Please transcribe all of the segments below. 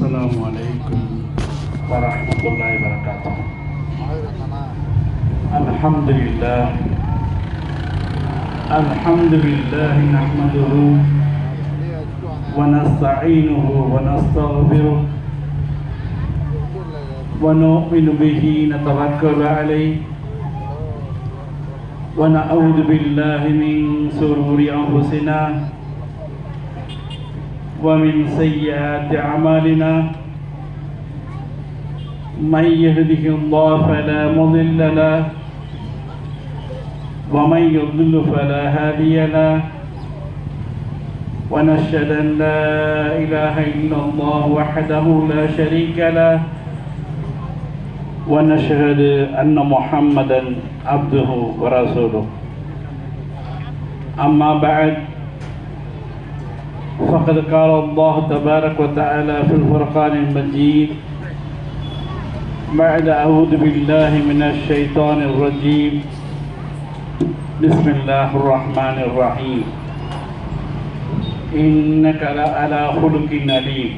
السلام عليكم ورحمة الله وبركاته. الحمد لله نحمده ونستعينه ونستغفره ونؤمن به نتوكل عليه ونعوذ بالله من شرور أنفسنا ومن سيئات أعمالنا من يهده الله فلا مضل له ومن يضلل فلا هادي له ونشهد أن لا إله إلا الله وحده لا شريك له ونشهد أن محمدا عبده ورسوله. أما بعد فقد قال الله تبارك وتعالى في الفرقان المجيد بعد أعوذ بالله من الشيطان الرجيم بسم الله الرحمن الرحيم إنك لعلى خلق عظيم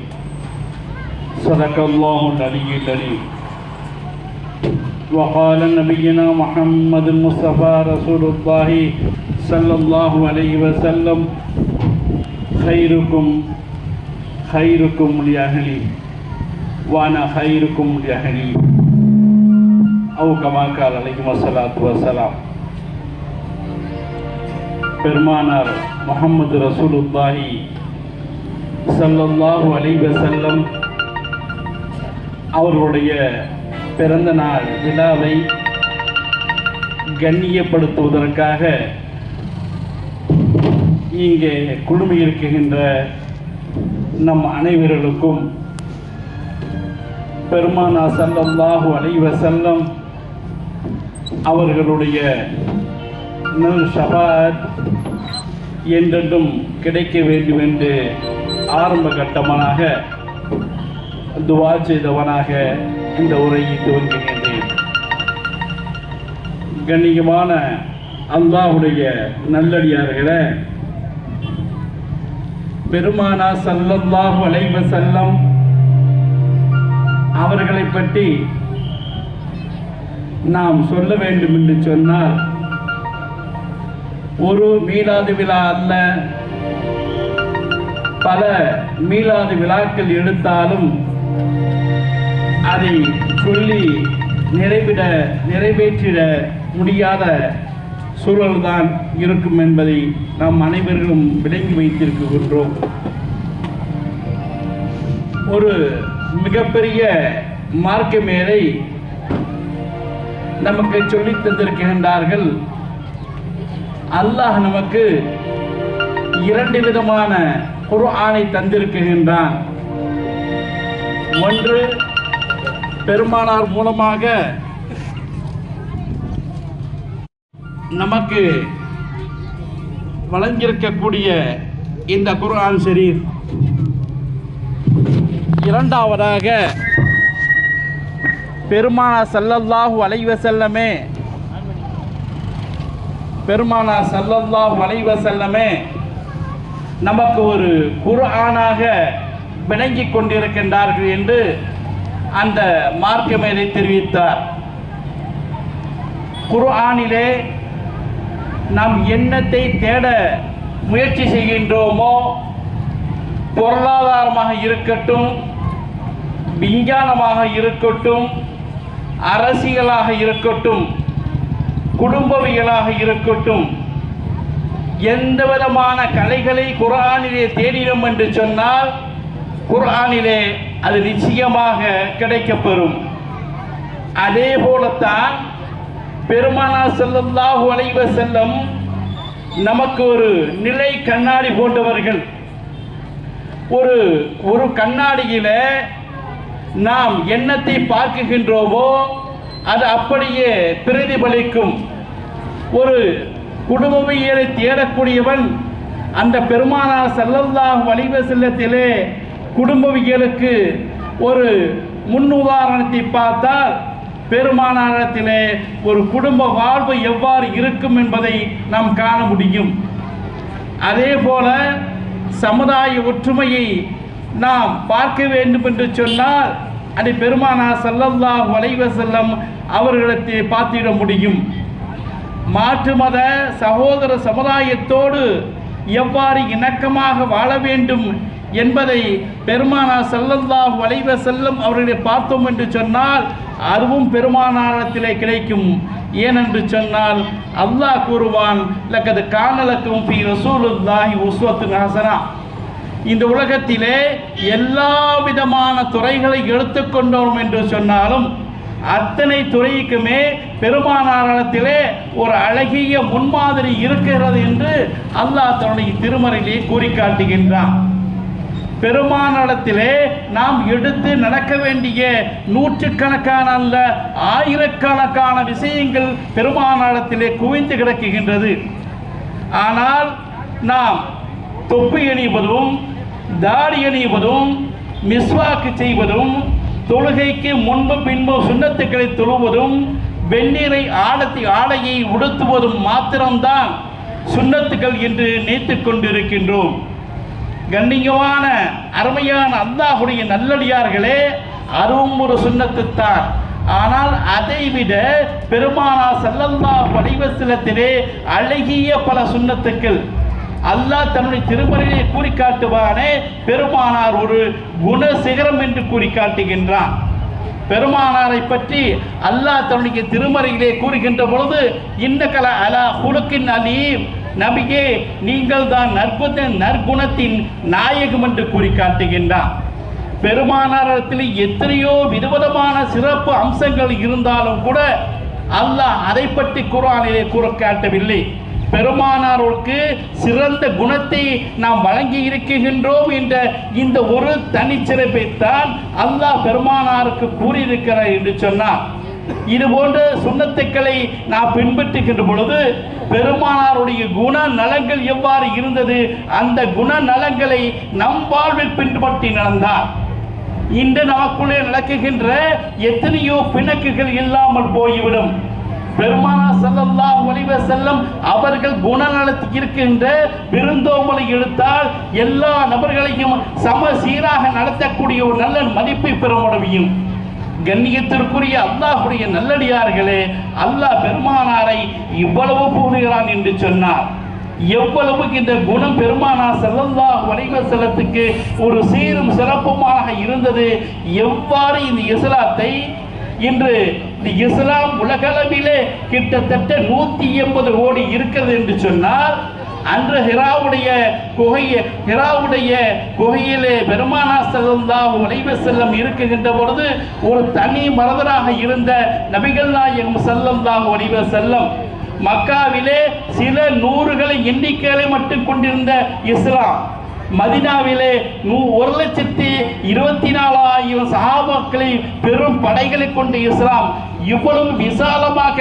صدق الله العلي العظيم. وقال نبينا محمد المصطفى رسول الله صلى الله عليه وسلم خيركم لأهلي وأنا خيركم لأهلي أو كما قال عليه الصلاة والسلام. பெருமானார் முஹம்மது ரசூலுல்லாஹி ஸல்லல்லாஹு அலைஹி வஸல்லம் அவர்களுடைய பிறந்த நாள் விழாவை கண்ணியப்படுத்துவதற்காக இங்கே குழுமியிருக்கின்ற நம் அனைவர்களுக்கும் பெருமானார் ஸல்லல்லாஹு அலைஹி வஸல்லம் அவர்களுடைய நல் ஷஃபாஅத் என்றென்றும் கிடைக்க வேண்டும் என்று ஆரம்ப கட்டமாக துவா செய்தவனாக இந்த உரையை துவங்குகின்றேன். கண்ணியமான அல்லாஹ்வுடைய நல்லடியார்களே, பெருமானார் ஸல்லல்லாஹு அலைஹி வஸல்லம் அவர்களை பற்றி நாம் சொல்ல வேண்டும் என்று சொன்னால் ஒரு மீலாது விழா அல்ல, பல மீலாது விழாக்கள் எடுத்தாலும் அதை சொல்லி நிறைவேற்றிட முடியாத சூழல்தான் இருக்கும் என்பதை நாம் அனைவர்களும் விளங்கி வைத்திருக்கின்றோம். ஒரு மிகப்பெரிய மார்க்க மேலை நமக்கு சொல்லித் தந்திருக்கின்றார்கள். அல்லாஹ் நமக்கு இரண்டு விதமான குர்ஆனை தந்திருக்கின்றான். ஒன்று பெருமானார் மூலமாக நமக்கு வழங்கியிருக்கக்கூடிய இந்த குர்ஆன் ஷரீஃப், இரண்டாவதாக பெருமானார் ஸல்லல்லாஹு அலைஹி வஸல்லமே நமக்கு ஒரு குர்ஆனாக விளங்கிக் கொண்டிருக்கின்றார்கள் என்று அந்த மார்க்க மேலை தெரிவித்தார். குர்ஆனிலே நாம் என்னத்தை தேட முயற்சி செய்கின்றோமோ, பொருளாதாரமாக இருக்கட்டும், விஞ்ஞானமாக இருக்கட்டும், அரசியலாக இருக்கட்டும், குடும்பவியலாக இருக்கட்டும், எந்த விதமான கலைகளை குர்ஆனிலே தேடினோம் என்று சொன்னால் குர்ஆனிலே அது நிச்சயமாக கிடைக்கப்பெறும். அதே போலத்தான் பெருமானார் ஸல்லல்லாஹு அலைஹி வஸல்லம் நமக்கு ஒரு நிலை கண்ணாடி போன்றவர்கள். ஒரு கண்ணாடியில் நாம் என்னத்தை பார்க்குகின்றோமோ அது அப்படியே பிரதிபலிக்கும். ஒரு குடும்பவியலை தேடக்கூடியவன் அந்த பெருமானார் ஸல்லல்லாஹு அலைஹி வஸல்லத்திலே குடும்பவியலுக்கு ஒரு முன்னுதாரணத்தை பார்த்தால் பெருமானாரத்திலே ஒரு குடும்ப வாழ்வு எவ்வாறு இருக்கும் என்பதை நாம் காண முடியும். அதே போல சமுதாய ஒற்றுமையை நாம் பார்க்க வேண்டும் என்று சொன்னால் அதை பெருமானார் ஸல்லல்லாஹு அலைஹி வஸல்லம் அவர்களிடத்தை பார்த்திட முடியும். மாற்று மத சகோதர சமுதாயத்தோடு எவ்வாறு இணக்கமாக வாழ வேண்டும் என்பதை பெருமானார் ஸல்லல்லாஹு அலைஹி வஸல்லம் அவர்களை பார்த்தோம் என்று சொன்னால் அதுவும் பெருமானாரத்திலே கிடைக்கும். ஏனென்று சொன்னால் அல்லாஹ் கூறுவான், லக்கத் கான லக்கும் ஃபீ ரசூலுல்லாஹி உஸ்வத்துன் ஹஸனா. இந்த உலகத்திலே எல்லா விதமான துறைகளை எடுத்துக்கொண்டோம் என்று சொன்னாலும் அத்தனை துறைக்குமே பெருமானாரிடத்திலே ஒரு அழகிய முன்மாதிரி இருக்கிறது என்று அல்லாஹ் தன்னுடைய திருமறையிலே கூறி காட்டுகின்றான். பெருமானிடத்திலே நாம் எடுத்து நடக்க வேண்டிய நூற்றுக்கணக்கான அல்ல ஆயிரக்கணக்கான விஷயங்கள் பெருமானிடத்திலே குவிந்து கிடக்குகின்றது. ஆனால் நாம் தொப்பி அணிவதும் தாடி அணிவதும் மிஸ்வாக்கு செய்வதும் தொழுகைக்கு முன்பு பின்பு சுன்னத்துக்களை தொழுவதும் வெந்நீரை ஆடையை உடுத்துவதும் மாத்திரம்தான் சுன்னத்துக்கள் என்று நினைத்துக் கொண்டிருக்கின்றோம். கண்ணியமான அருமையான அல்லாஹ்வுடைய நல்லடியார்களே, அதுவும் ஒரு சுன்னத்துத்தான். ஆனால் அதைவிட பெருமானார் ஸல்லல்லாஹு அலைஹி வஸல்லத்திலே அழகிய பல சுன்னத்துக்கள் அல்லாஹ் தன்னுடைய திருமறையிலே கூறி காட்டுவானே, பெருமானார் ஒரு குணசிகரம் என்று கூறி காட்டுகின்றான். பெருமானாரை பற்றி அல்லாஹ் தன்னுடைய திருமறையிலே கூறுகின்ற பொழுது, இன்னகல அலா ஹுலுக்கின் அலீம், நபியே நீங்கள் தான் நற்குணத்தின் நாயகம் என்று கூறி காட்டுகின்றான். பெருமானாரத்தில் எத்தனையோ விதவிதமான சிறப்பு அம்சங்கள் இருந்தாலும் கூட அல்லாஹ் அதை பற்றி குர்ஆனிலே கூற காட்டவில்லை. பெருமானாருக்கு சிறந்த குணத்தை நாம் வழங்கி இருக்கின்றோம் என்ற இந்த ஒரு தனிச்சிறப்பைத்தான் அல்லாஹ் பெருமானாருக்கு கூறியிருக்கிறார் என்று சொன்னார். இது போன்ற சுன்னத்துக்களை நாம் பின்பற்றுகின்ற பொழுது பெருமானாருடைய குண நலங்கள் எவ்வாறு இருந்தது, அந்த குண நலங்களை நம் வாழ்வில் பின்பற்றி நடந்தார். இன்று நமக்குள்ளே நடக்குகின்ற எத்தனையோ பிணக்குகள் இல்லாமல் போய்விடும். பெருமானார் ஸல்லல்லாஹு அலைஹி வஸல்லம் அவர்கள் குணநலத்தில் இருக்கின்ற விருந்தோம்பலை எடுத்தால் எல்லா நபர்களையும் சமசீராக நடத்தக்கூடிய ஒரு நல்ல மதிப்பை பெற முடியும். கண்ணியத்திற்குரிய அல்லாஹ்வுடைய நல்லடியார்களே, அல்லாஹ் பெருமானாரை இவ்வளவு போகிறான் என்று சொன்னார். எவ்வளவு இந்த குணம் பெருமானார் ஸல்லல்லாஹு அலைஹி வஸல்லத்துக்கு ஒரு சீரும் சிறப்புமாக இருந்தது. எவ்வாறு இந்த இஸ்லாத்தை இன்று இஸ்லாம் உலகளவிலே கிட்டத்தட்ட 180 கோடி இருக்கிறது என்று சொன்னால், அன்று ஹிராவுடைய குகையிலே பெருமானார் ஸல்லல்லாஹு அலைஹி வஸல்லம் இருக்குகின்ற பொழுது ஒரு தனி மனிதராக இருந்த நபிகள் நாயகம் ஸல்லல்லாஹு அலைஹி வஸல்லம் மக்காவிலே சில நூறுகளை எண்ணிக்கைகளை மட்டும் கொண்டிருந்த இஸ்லாம் மதீனாவிலே 1,24,000 சஹாபாக்களை பெரும் படைகளை கொண்ட இஸ்லாம் இவ்வளவு விசாலமாக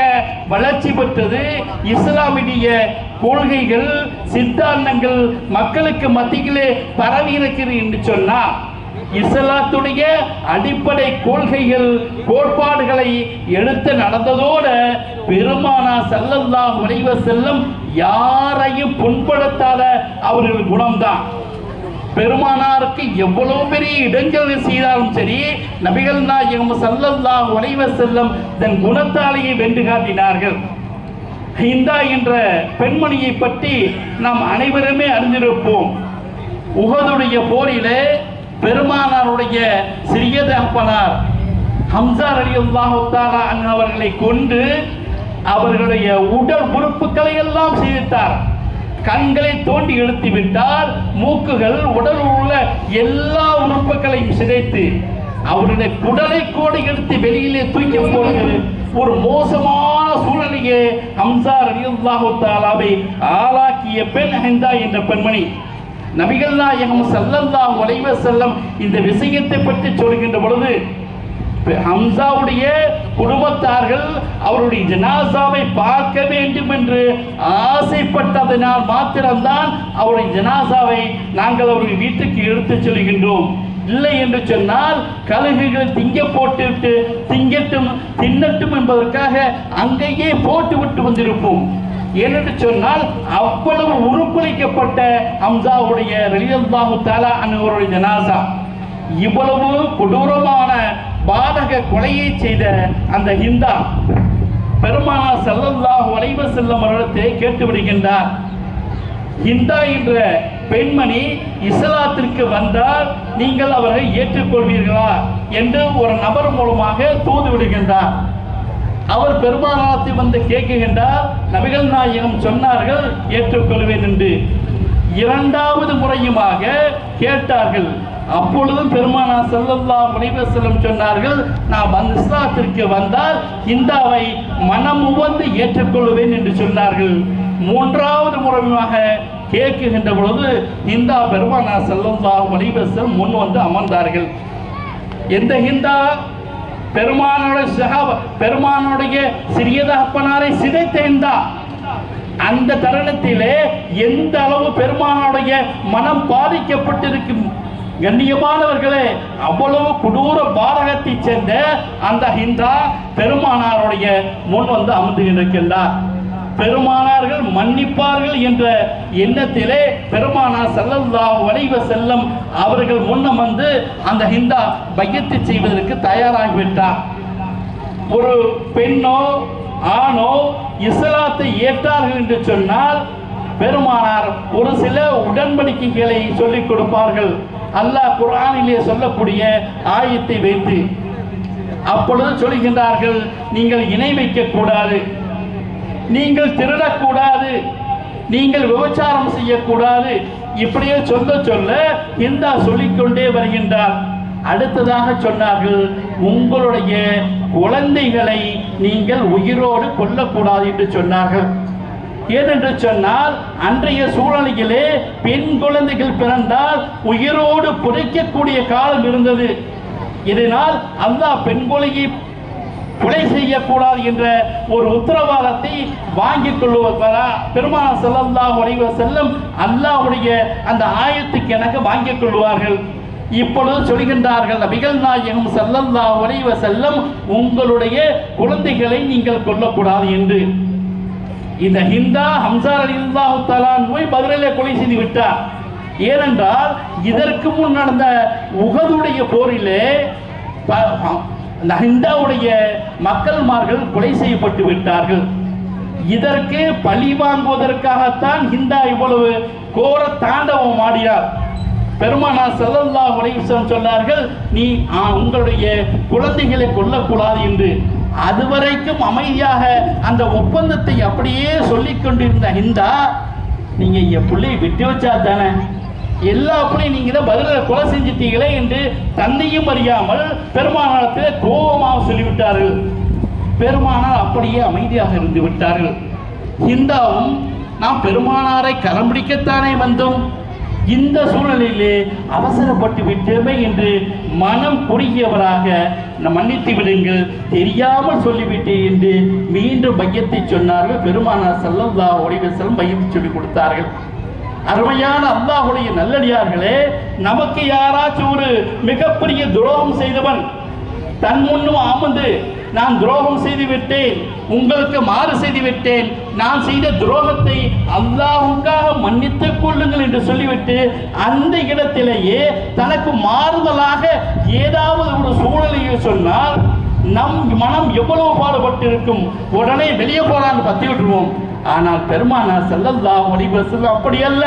வளர்ச்சி பெற்றது. இஸ்லாமிய கொள்கைகள் சித்தாந்தங்கள் மக்களுக்கு மத்தியிலே பரவி இருக்கிறது என்று சொன்னார். இஸ்லாத்துடைய அடிப்படை கொள்கைகள் கோட்பாடுகளை எடுத்து நடந்ததோடு பெருமானார் ஸல்லல்லாஹு அலைஹி வஸல்லம் யாரையும் புண்படுத்தாத அவர்கள் குணம்தான். பெருமானாருக்கு எவ்வளவு பெரிய இடைஞ்சல் செய்தாலும் சரி, நபிகள் நாயகம் ஸல்லல்லாஹு அலைஹி வஸல்லம் தன் குணத்தாலேயே வென்று காட்டினார்கள். ஹிந்தா என்ற பெண்மணியை பற்றி நாம் அனைவருமே அறிந்திருப்போம். உஹதுடைய போரிலே பெருமானாருடைய சிறிய தகப்பனார் ஹம்ஸா ரலியல்லாஹு தஆலா அன்ஹு அவர்களை கொண்டு அவர்களுடைய உடல் உறுப்புகளை எல்லாம் சிதைத்தார். கண்களை தோண்டி எடுத்து விட்டார். மூக்குகள், உடல் உள்ள எல்லா உறுப்புகளையும் சிதைத்து அவருடைய குடலை கோடி எடுத்து வெளியிலே தூக்கி போடுகிறது ஒரு மோசமான சூழ்நிலையே ஹம்ஸா ரலியல்லாஹு தஆலாவை ஆளாக்கிய பெண் ஹிந்தா என்ற பெண்மணி. நபிகள் நாயகம் ஸல்லல்லாஹு அலைஹி வஸல்லம் இந்த விஷயத்தை பற்றி சொல்கின்ற பொழுது ஹம்சாவுடைய குடும்பத்தார்கள் அவருடைய ஜனாசாவை பார்க்க வேண்டும் என்று ஆசைப்பட்டதனால் மாத்திரம்தான் அவருடைய ஜனாசாவை நாங்கள் அவருடைய வீட்டுக்கு எடுத்துச் செல்கின்றோம். இல்லை என்று சொன்னால் கழுகுகள் திங்க போட்டுவிட்டு தின்னட்டும் என்பதற்காக அங்கேயே போட்டுவிட்டு வந்திருப்போம். ஏனென்று சொன்னால் அவ்வளவு உருப்பளிக்கப்பட்ட ஹம்சாவுடைய ரலியல்லாஹு தஆலா அன்ஹு ஜனாசா இவ்வளவு கொடூரமான பாதக கொலையை செய்த அந்த ஹிந்தா பெருமானார் ஸல்லல்லாஹு அலைஹி வஸல்லம் அவர்களிடத்தை கேட்டு விடுகின்றார். ஹிந்தா என்ற பெண்மணி இஸ்லாத்திற்கு வந்தால் நீங்கள் அவரை ஏற்றுக்கொள்வீர்களா என்று ஒரு நபர் மூலமாக தூது விடுகின்றார். அவர் பெருமானாரை வந்து கேட்கின்றார். நபிகள் நாயகம் சொன்னார்கள் ஏற்றுக்கொள்வேன் என்று. இரண்டாவது முறையுமாக கேட்டார்கள். அப்பொழுதும் பெருமானார் ஸல்லல்லாஹு அலைஹி வஸல்லம் சொன்னார்கள், நான் இஸ்லாத்திற்கு வந்தால் ஹிந்தாவை மனமுவந்து ஏற்றுக்கொள்வேன் என்று சொன்னார்கள். மூன்றாவது முறையாக கேட்கின்ற பொழுது ஹிந்தா பெருமானார் ஸல்லல்லாஹு அலைஹி வஸல்லம் முன் வந்து அமர்ந்தார்கள். எந்த ஹிந்தா? பெருமானுடைய சிறிய தகப்பனாரை சிதைத்த ஹிந்தா. அந்த தருணத்திலே எந்த அளவு பெருமானுடைய மனம் பாதிக்கப்பட்டிருக்கும் கண்ணியமானவர்களே, அவ்வளவு கொடூர பாரகத்தை சேர்ந்த அந்த ஹிந்தா பெருமானாருடைய முன் வந்து அமர்ந்து இருக்கின்றார். பெருமானார்கள் மன்னிப்பார்கள் என்ற எண்ணத்திலே பெருமானார் ஸல்லல்லாஹு அலைஹி வஸல்லம் அவர்கள் முன்னம் வந்து அந்த ஹிந்தா பையத்து செய்வதற்கு தயாராகிவிட்டார். ஒரு பெண்ணோ ஆணோ இஸ்லாத்தை ஏற்றார்கள் என்று சொன்னால் பெருமானார் ஒரு சில உடன்படிக்கைகளை சொல்லிக் கொடுப்பார்கள். அல்லாஹ் குர்ஆனிலே சொல்லக்கூடிய ஆயத்தை வைத்து அப்பொழுது சொல்கின்றார்கள், நீங்கள் இணை வைக்க கூடாது, நீங்கள் திருடக்கூடாது, நீங்கள் விபச்சாரம் செய்யக்கூடாது. இப்படியே சொல்ல சொல்ல ஹிந்தா சொல்லிக்கொண்டே வருகின்றார். அடுத்ததாக சொன்னார்கள், உங்களுடைய குழந்தைகளை நீங்கள் உயிரோடு கொல்லக்கூடாது என்று சொன்னார்கள். ஏனென்று சொன்னால் அன்றைய சூழ்நிலையிலே பெண் குழந்தைகள் பிறந்தால் உயிரோடு புதைக்கக்கூடிய காலம் இருந்தது. இதனால் அல்லாஹ் பெண் குழந்தையை கொலை செய்யக்கூடாது என்ற ஒரு உத்தரவாதத்தை வாங்கிக் கொள்வதா பெருமானார் ஸல்லல்லாஹு அலைஹி வஸல்லம் அல்லாஹ்வுடைய அந்த ஆயத்துக்கு எனக்கு வாங்கிக் கொள்வார்கள். இப்பொழுது சொல்கின்றார்கள், நபிகள் நாயகம் ஸல்லல்லாஹு அலைஹி வஸல்லம் உங்களுடைய குழந்தைகளை நீங்கள் கொல்லக்கூடாது என்று. இந்த ஹிந்தா ஹம்ஸா ரலியல்லாஹு தஆலா அன்ஹு பத்ரிலே கொலை செய்து விட்டார். ஏனென்றால் இதற்கு முன் நடந்த உஹதுடைய போரிலே ஹிந்தாவுடைய மக்கள்மார்கள் கொலை செய்யப்பட்டு விட்டார்கள். இதற்கு பழி வாங்குவதற்காகத்தான் ஹிந்தா இவ்வளவு கோர தாண்டவம் ஆடினார். பெருமானார் ஸல்லல்லாஹு அலைஹி வஸல்லம் சொன்னார்கள், நீ உங்களுடைய குழந்தைகளை கொல்லக்கூடாது என்று. அதுவரைக்கும் அமைதியாக அந்த ஒப்பந்தத்தை அப்படியே சொல்லிக் கொண்டிருந்த ஹிந்தா, நீங்க என் பிள்ளையை விட்டு வச்சா தானே, எல்லா பிள்ளையும் நீங்க தான் பதில கொலை செஞ்சிட்டீங்களே என்று தன்னையும் அறியாமல் பெருமானாரத்தில் கோபமாக சொல்லிவிட்டார்கள். பெருமானார் அப்படியே அமைதியாக இருந்து விட்டார்கள். ஹிந்தாவும் நாம் பெருமானாரை கரம் பிடிக்கத்தானே வந்தோம், இந்த சூழ்நிலையிலே அவசரப்பட்டு விட்டோமே என்று மனம் குறுகியவராக மன்னித்து விடுங்கள், தெரியாமல் சொல்லிவிட்டேன் என்று மீண்டும் பையத்தை சொன்னார்கள். பெருமானார் ஸல்லல்லாஹு அலைஹி வஸல்லம் பையத்தை சொல்லிக் கொடுத்தார்கள். அருமையான அல்லாஹ்வுடைய நல்லடியார்களே, நமக்கு யாராச்சும் ஒரு மிகப்பெரிய துரோகம் செய்தவன் தன் முன்னும் அமர்ந்து, நான் துரோகம் செய்து விட்டேன், உங்களுக்கு மாறு செய்து விட்டேன், நான் செய்த துரோகத்தை அல்லாஹ்வுக்காக மன்னித்துக் கொள்ளுங்கள் என்று சொல்லிவிட்டு அந்த இடத்திலேயே தனக்கு மாறுதலாக ஏதாவது ஒரு சூழலையை சொன்னால் நம் மனம் எவ்வளவு பாடுபட்டிருக்கும். உடனே வெளியே போறான்னு பத்தி விட்டுருவோம். ஆனால் பெருமானார் ஸல்லல்லாஹு அலைஹி வஸல்லம் அப்படி அல்ல.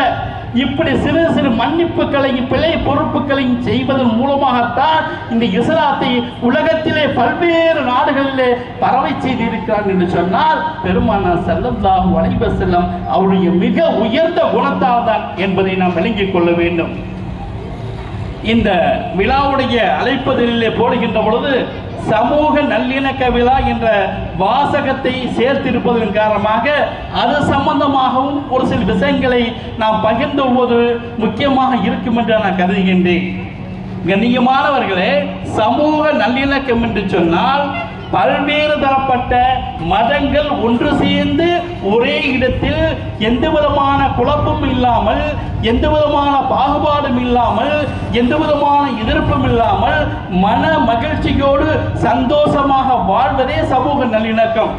இப்படி சிறு சிறு மன்னிப்புகளையும் பிழை பொறுப்புகளையும் செய்வதன் மூலமாகத்தான் இந்த இஸ்லாத்தை உலகத்திலே பல்வேறு நாடுகளிலே பரவை செய்திருக்கிறார் என்று சொன்னால் பெருமானார் ஸல்லல்லாஹு அலைஹி வஸல்லம் அவருடைய மிக உயர்ந்த குணத்தால் தான் என்பதை நாம் விளங்கிக் கொள்ள வேண்டும். இந்த விழாவுடைய அழைப்பதிலே போடுகின்ற பொழுது சமூக நல்லிணக்க விழா என்ற வாசகத்தை சேர்த்திருப்பதன் காரணமாக அது சம்பந்தமாகவும் ஒரு சில விஷயங்களை நாம் பகிர்ந்து கொள்வது முக்கியமாக இருக்கும் என்று நான் கருதுகின்றேன். கண்ணியமானவர்களே, சமூக நல்லிணக்கம் என்று சொன்னால் பல்வேறு தரப்பட்ட மதங்கள் ஒன்று சேர்ந்து ஒரே இடத்தில் எந்த விதமான குழப்பமும் இல்லாமல், எந்த விதமான பாகுபாடும் இல்லாமல், எந்த விதமான எதிர்ப்பும் இல்லாமல் மன மகிழ்ச்சியோடு சந்தோஷமாக வாழ்வதே சமூக நல்லிணக்கம்.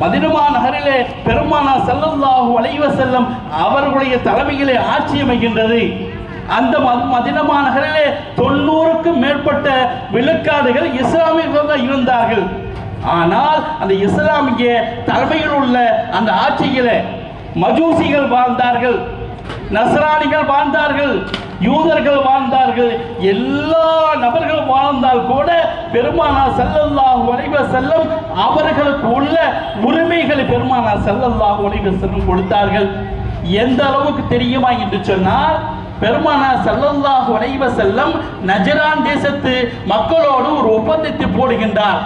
மதீனா நகரிலே பெருமானார் ஸல்லல்லாஹு அலைஹி வஸல்லம் அவர்களுடைய தலைமையிலே ஆட்சி அமைகின்றது. அந்த மதீனா மாநகரிலே 90க்கும் மேற்பட்ட விழுக்காடுகள் இஸ்லாமியர்கள் தான் இருந்தார்கள். ஆனால் அந்த இஸ்லாமிய தலைமையில் உள்ள அந்த ஆட்சியிலே மஜூசிகள் வாழ்ந்தார்கள், நஸ்ரானிகள் வாழ்ந்தார்கள், யூதர்கள் வாழ்ந்தார்கள். எல்லா நபர்களும் வாழ்ந்தால் கூட பெருமானார் ஸல்லல்லாஹு அலைஹி வஸல்லம் அவர்களுக்கு உள்ள உரிமைகளை பெருமானார் ஸல்லல்லாஹு அலைஹி வஸல்லம் கொடுத்தார்கள். எந்த அளவுக்கு தெரியுமா என்று சொன்னால், பெருமானார் ஸல்லல்லாஹு அலைஹி வஸல்லம் நஜ்ரான் தேசத்து மக்களோடு ஒரு ஒப்பந்தத்தை போடுகின்றார்.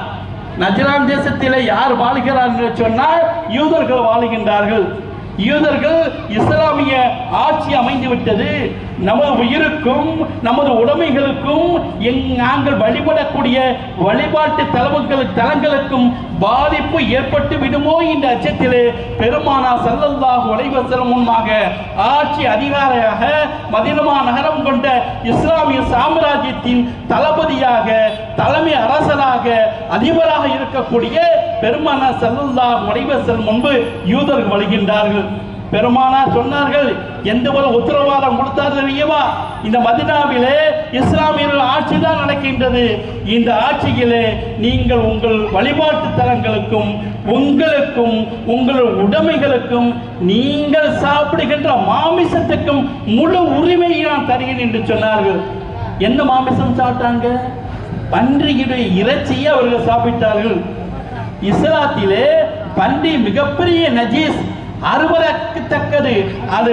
நஜ்ரான் தேசத்திலே யார் வாழ்கிறார் என்று சொன்னால் யூதர்கள் வாழுகின்றார்கள். யூதர்கள் இஸ்லாமிய ஆட்சி அமைந்து விட்டது, நமது உயிருக்கும் நமது உடைமைகளுக்கும் நாங்கள் வழிபடக்கூடிய வழிபாட்டு தலங்களுக்கும் பாதிப்பு ஏற்பட்டு விடுமோ என்ற அச்சத்திலே பெருமானார் ஸல்லல்லாஹு அலைஹி வஸல்லம் முன்பாக ஆட்சி அதிகாரியாக மதீனா நகரம் கொண்ட இஸ்லாமிய சாம்ராஜ்யத்தின் தளபதியாக தலைமை அரசராக அதிபராக இருக்கக்கூடிய பெருமானார் ஸல்லல்லாஹு அலைஹி வஸல்லம் முன்பு யூதர்கள் வருகின்றார்கள். பெருமானார் சொன்னார்கள், எந்த ஒரு உத்தரவாதம் கொடுத்தார்கள் தெரியுமா? இந்த மதீனாவிலே இஸ்லாமியர்கள் ஆட்சி தான் நடக்கின்றது. இந்த ஆட்சியிலே நீங்கள் உங்கள் வழிபாட்டு தலங்களுக்கும் உங்களுக்கும் உங்கள் உடைமைகளுக்கும் நீங்கள் சாப்பிடுகின்ற மாமிசத்துக்கும் முழு உரிமையை நான் தருகிறேன் என்று சொன்னார்கள். என்ன மாமிசம் சாப்பிட்டாங்க? பன்றியுடைய இறைச்சியை அவர்கள் சாப்பிட்டார்கள். இஸ்லாத்திலே பன்றி மிகப்பெரிய நஜீஸ், அருவருக்கத்தக்கது. அது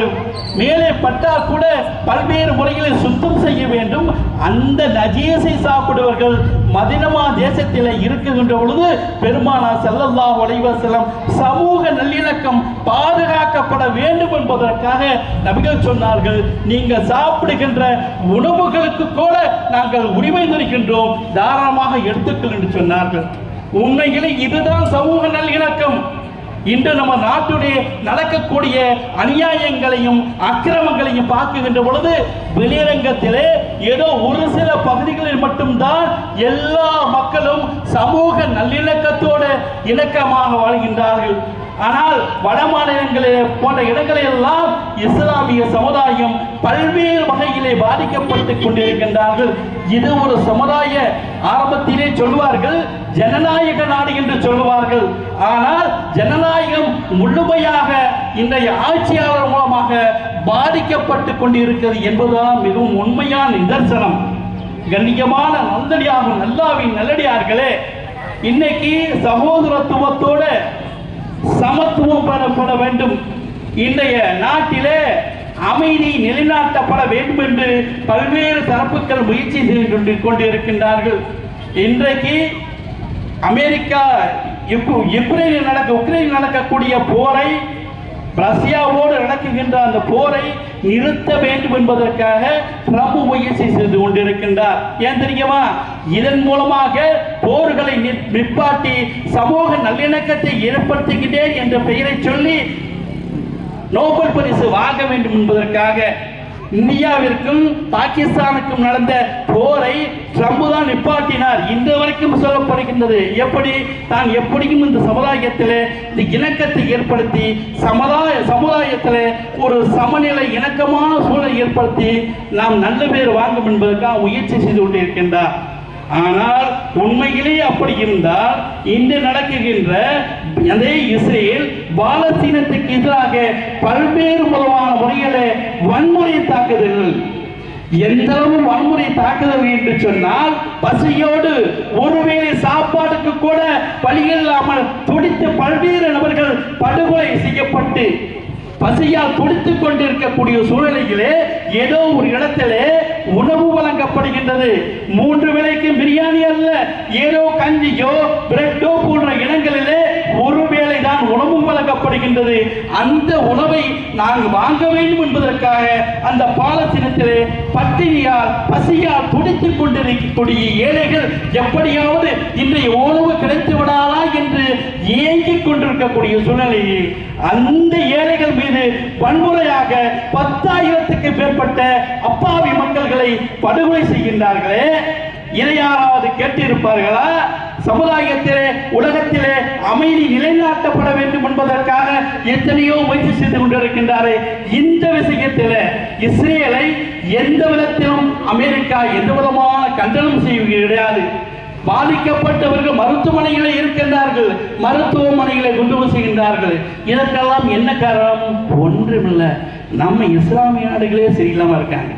மேலே பட்டால் கூட பல்வேறு முறைகளில் சுத்தம் செய்ய வேண்டும். அந்த நஜீஸை சாப்பிடுவர்கள் மதீனா தேசத்தில் இருக்குகின்ற பொழுது பெருமானார் ஸல்லல்லாஹு அலைஹி வஸல்லம் சமூக நல்லிணக்கம் பாதுகாக்கப்பட வேண்டும் என்பதற்காக நபிகள் சொன்னார்கள், நீங்கள் சாப்பிடுகின்ற உணவுகளுக்கு கூட நாங்கள் உரிமை தருகின்றோம், தாராளமாக எடுத்துக்கள் என்று சொன்னார்கள். உண்மையிலே இதுதான் சமூக நல்லிணக்கம். இன்று நம்ம நாட்டுடைய நடக்கக்கூடிய அநியாயங்களையும் அக்கிரமங்களையும் பார்க்குகின்ற பொழுது வெளிரங்கத்திலே ஏதோ ஒரு சில பகுதிகளில் மட்டும்தான் எல்லா மக்களும் சமூக நல்லிணக்கத்தோடு இணக்கமாக வாழ்கின்றார்கள். ஆனால் வட மாநிலங்களிலே போன்ற இடங்களெல்லாம் இஸ்லாமிய சமுதாயம் பல்வேறு வகையிலே பாதிக்கப்பட்டுக் கொண்டிருக்கின்றார்கள். இது ஒரு சமுதாய, ஆரம்பத்திலே சொல்வார்கள் ஜனநாயக நாடு என்று சொல்லுவார்கள். ஆனால் ஜனநாயகம் முழுமையாக இன்றைய ஆட்சியாளர் மூலமாக பாதிக்கப்பட்டு கொண்டிருக்கிறது என்பதுதான் மிகவும் உண்மையான நிதர்சனம். கண்ணியமான நல்லடியாகும் நல்லாவின் நல்லடியார்களே, இன்னைக்கு சகோதரத்துவத்தோட சமத்துவம் பெறப்பட வேண்டும். இன்றைய நாட்டிலே அமைதி நிலைநாட்டப்பட வேண்டும் என்று பல்வேறு தரப்புகள் முயற்சி செய்து கொண்டிருக்கின்றார்கள். இன்றைக்கு அமெரிக்கா உக்ரைனில் நடக்கக்கூடிய போரை, ரஷ்யாவோடு நடக்குகின்ற அந்த போரை நிறுத்த வேண்டும் என்பதற்காக ட்ரம்ப் முயற்சி செய்து கொண்டிருக்கின்றார். ஏன் தெரியுமா? இதன் மூலமாக போர்களை நிப்பாட்டி சமூக நல்லிணக்கத்தை ஏற்படுத்துகிறேன் என்ற பெயரை சொல்லி நோபல் பரிசு வாங்க வேண்டும் என்பதற்காக. இந்தியாவிற்கும் பாகிஸ்தானுக்கும் நடந்த போரை ட்ரம்ப் தான் நிப்பாட்டினார். இன்று வரைக்கும் சொல்லப்படுகின்றது. எப்படி தான் எப்படியும் இந்த சமுதாயத்தில் இந்த இணக்கத்தை ஏற்படுத்தி சமுதாயத்தில் ஒரு சமநிலை இணக்கமான சூழலை ஏற்படுத்தி நாம் நல்ல பேர் வாங்கும் என்பதற்காக முயற்சி செய்து கொண்டிருக்கின்றார். ஆனால் உண்மையிலே அப்படி இருந்தால் இன்று நடக்குகின்ற அதே இஸ்ரேல் பாலஸ்தீனத்துக்கு எதிராக பல்வேறு விதமான முறைகளில் வன்முறை தாக்குதல்கள், எந்த அளவு வன்முறை தாக்குதல் என்று சொன்னால் பசியோடு ஒருவேளை சாப்பாட்டுக்கு கூட வழி இல்லாமல் துடித்து பல்வேறு நபர்கள் படுகொலை செய்யப்பட்டு பசியால் துடித்துக் கொண்டிருக்கக்கூடிய சூழ்நிலையிலே ஏதோ ஒரு இடத்திலே உணவு வழங்கப்படுகின்றது. 3 வேளைக்கு பிரியாணி அல்ல, ஏதோ கஞ்சியோ பிரெட்டோ போன்ற இடங்களிலே ஒரு வேளை தான் உணவு வழங்கப்படுகின்றது. அந்த உணவை நாங்கள் வாங்க வேண்டும் என்பதற்காக அந்த பாலஸ்தீனத்திலே பட்டினியால் பசியால் துடித்துக் கொண்டிருக்கக்கூடிய ஏழைகள் எப்படியாவது இன்றைய உணவு கிடைத்து விடாதா என்று ஏங்கிக் கொண்டிருக்கக்கூடிய சூழ்நிலையில் அந்த ஏழைகள் மீது வன்முறையாக 10,000க்கு மேற்பட்ட அப்பாவி மக்கள்களை படுகொலை செய்கின்றார்களே, இதை யாராவது கேட்டிருப்பார்களா? சமுதாயத்திலே உலகத்திலே அமைதி நிலைநாட்டப்பட வேண்டும் என்பதற்காக எத்தனையோ முயற்சி செய்து கொண்டிருக்கின்றாரே, இந்த விஷயத்தில் இஸ்ரேலை எந்த விதத்திலும் அமெரிக்கா எந்த விதமான கண்டனம் செய்வது கிடையாது. பாதிக்கப்பட்டவர்கள் மருத்துவமனைகளில் இருக்கின்றார்கள், மருத்துவமனைகளை கொண்டு செய்கின்றார்கள். இதற்கெல்லாம் என்ன காரணம்? ஒன்றுமில்லை, நம்ம இஸ்லாமிய நாடுகளே சரியில்லாம இருக்காங்க.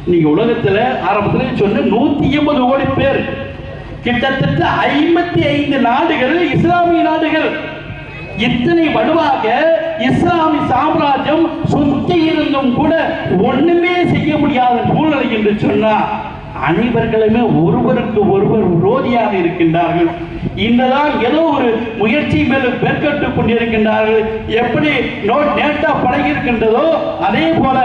இன்னைக்கு உலகத்தில் ஆரம்பத்தில் சொன்ன 180 கோடி பேர், கிட்டத்தட்ட 55 நாடுகள் இஸ்லாமிய நாடுகள். இத்தனை வலுவாக இஸ்லாமிய சாம்ராஜ்யம் சுத்தி இருந்தும் கூட ஒண்ணுமே செய்ய முடியாத சூழ்நிலை என்று சொன்னார். அனைவர்களுமே ஒருவருக்கு ஒருவர் விரோதியாக இருக்கின்றார்கள். இன்றுதான் ஏதோ ஒரு முயற்சி மேல் மேற்கொண்டு கொண்டிருக்கின்றார்கள். எப்படி நேட்டா பழகி இருக்கின்றதோ அதே போல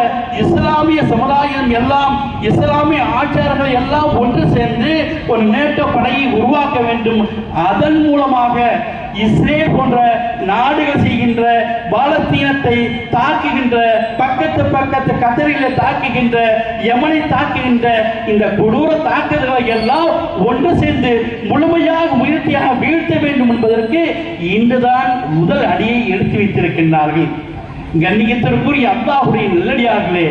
இஸ்லாமிய சமுதாயம் எல்லாம், இஸ்லாமிய ஆட்சியாளர்கள் எல்லாம் ஒன்று சேர்ந்து ஒரு நேட்டோ படையை உருவாக்க வேண்டும். அதன் மூலமாக இஸ்ரேல் போன்ற நாடுகள் செய்கின்ற பாலஸ்தீனத்தை தாக்குகின்ற, பக்கத்து கத்தரிகளை தாக்குகின்ற, யமனை தாக்குகின்ற இந்த கொடூர தாக்குதல்களை எல்லாம் ஒன்று சேர்ந்து முழுமையாக முயற்சியாக வீழ்த்த வேண்டும் என்பதற்கு இன்றுதான் முதல் அடியை எடுத்து வைத்திருக்கின்றார்கள். கண்ணியத்திற்குரிய அல்லாஹ்வுடைய நல்லடியார்களே,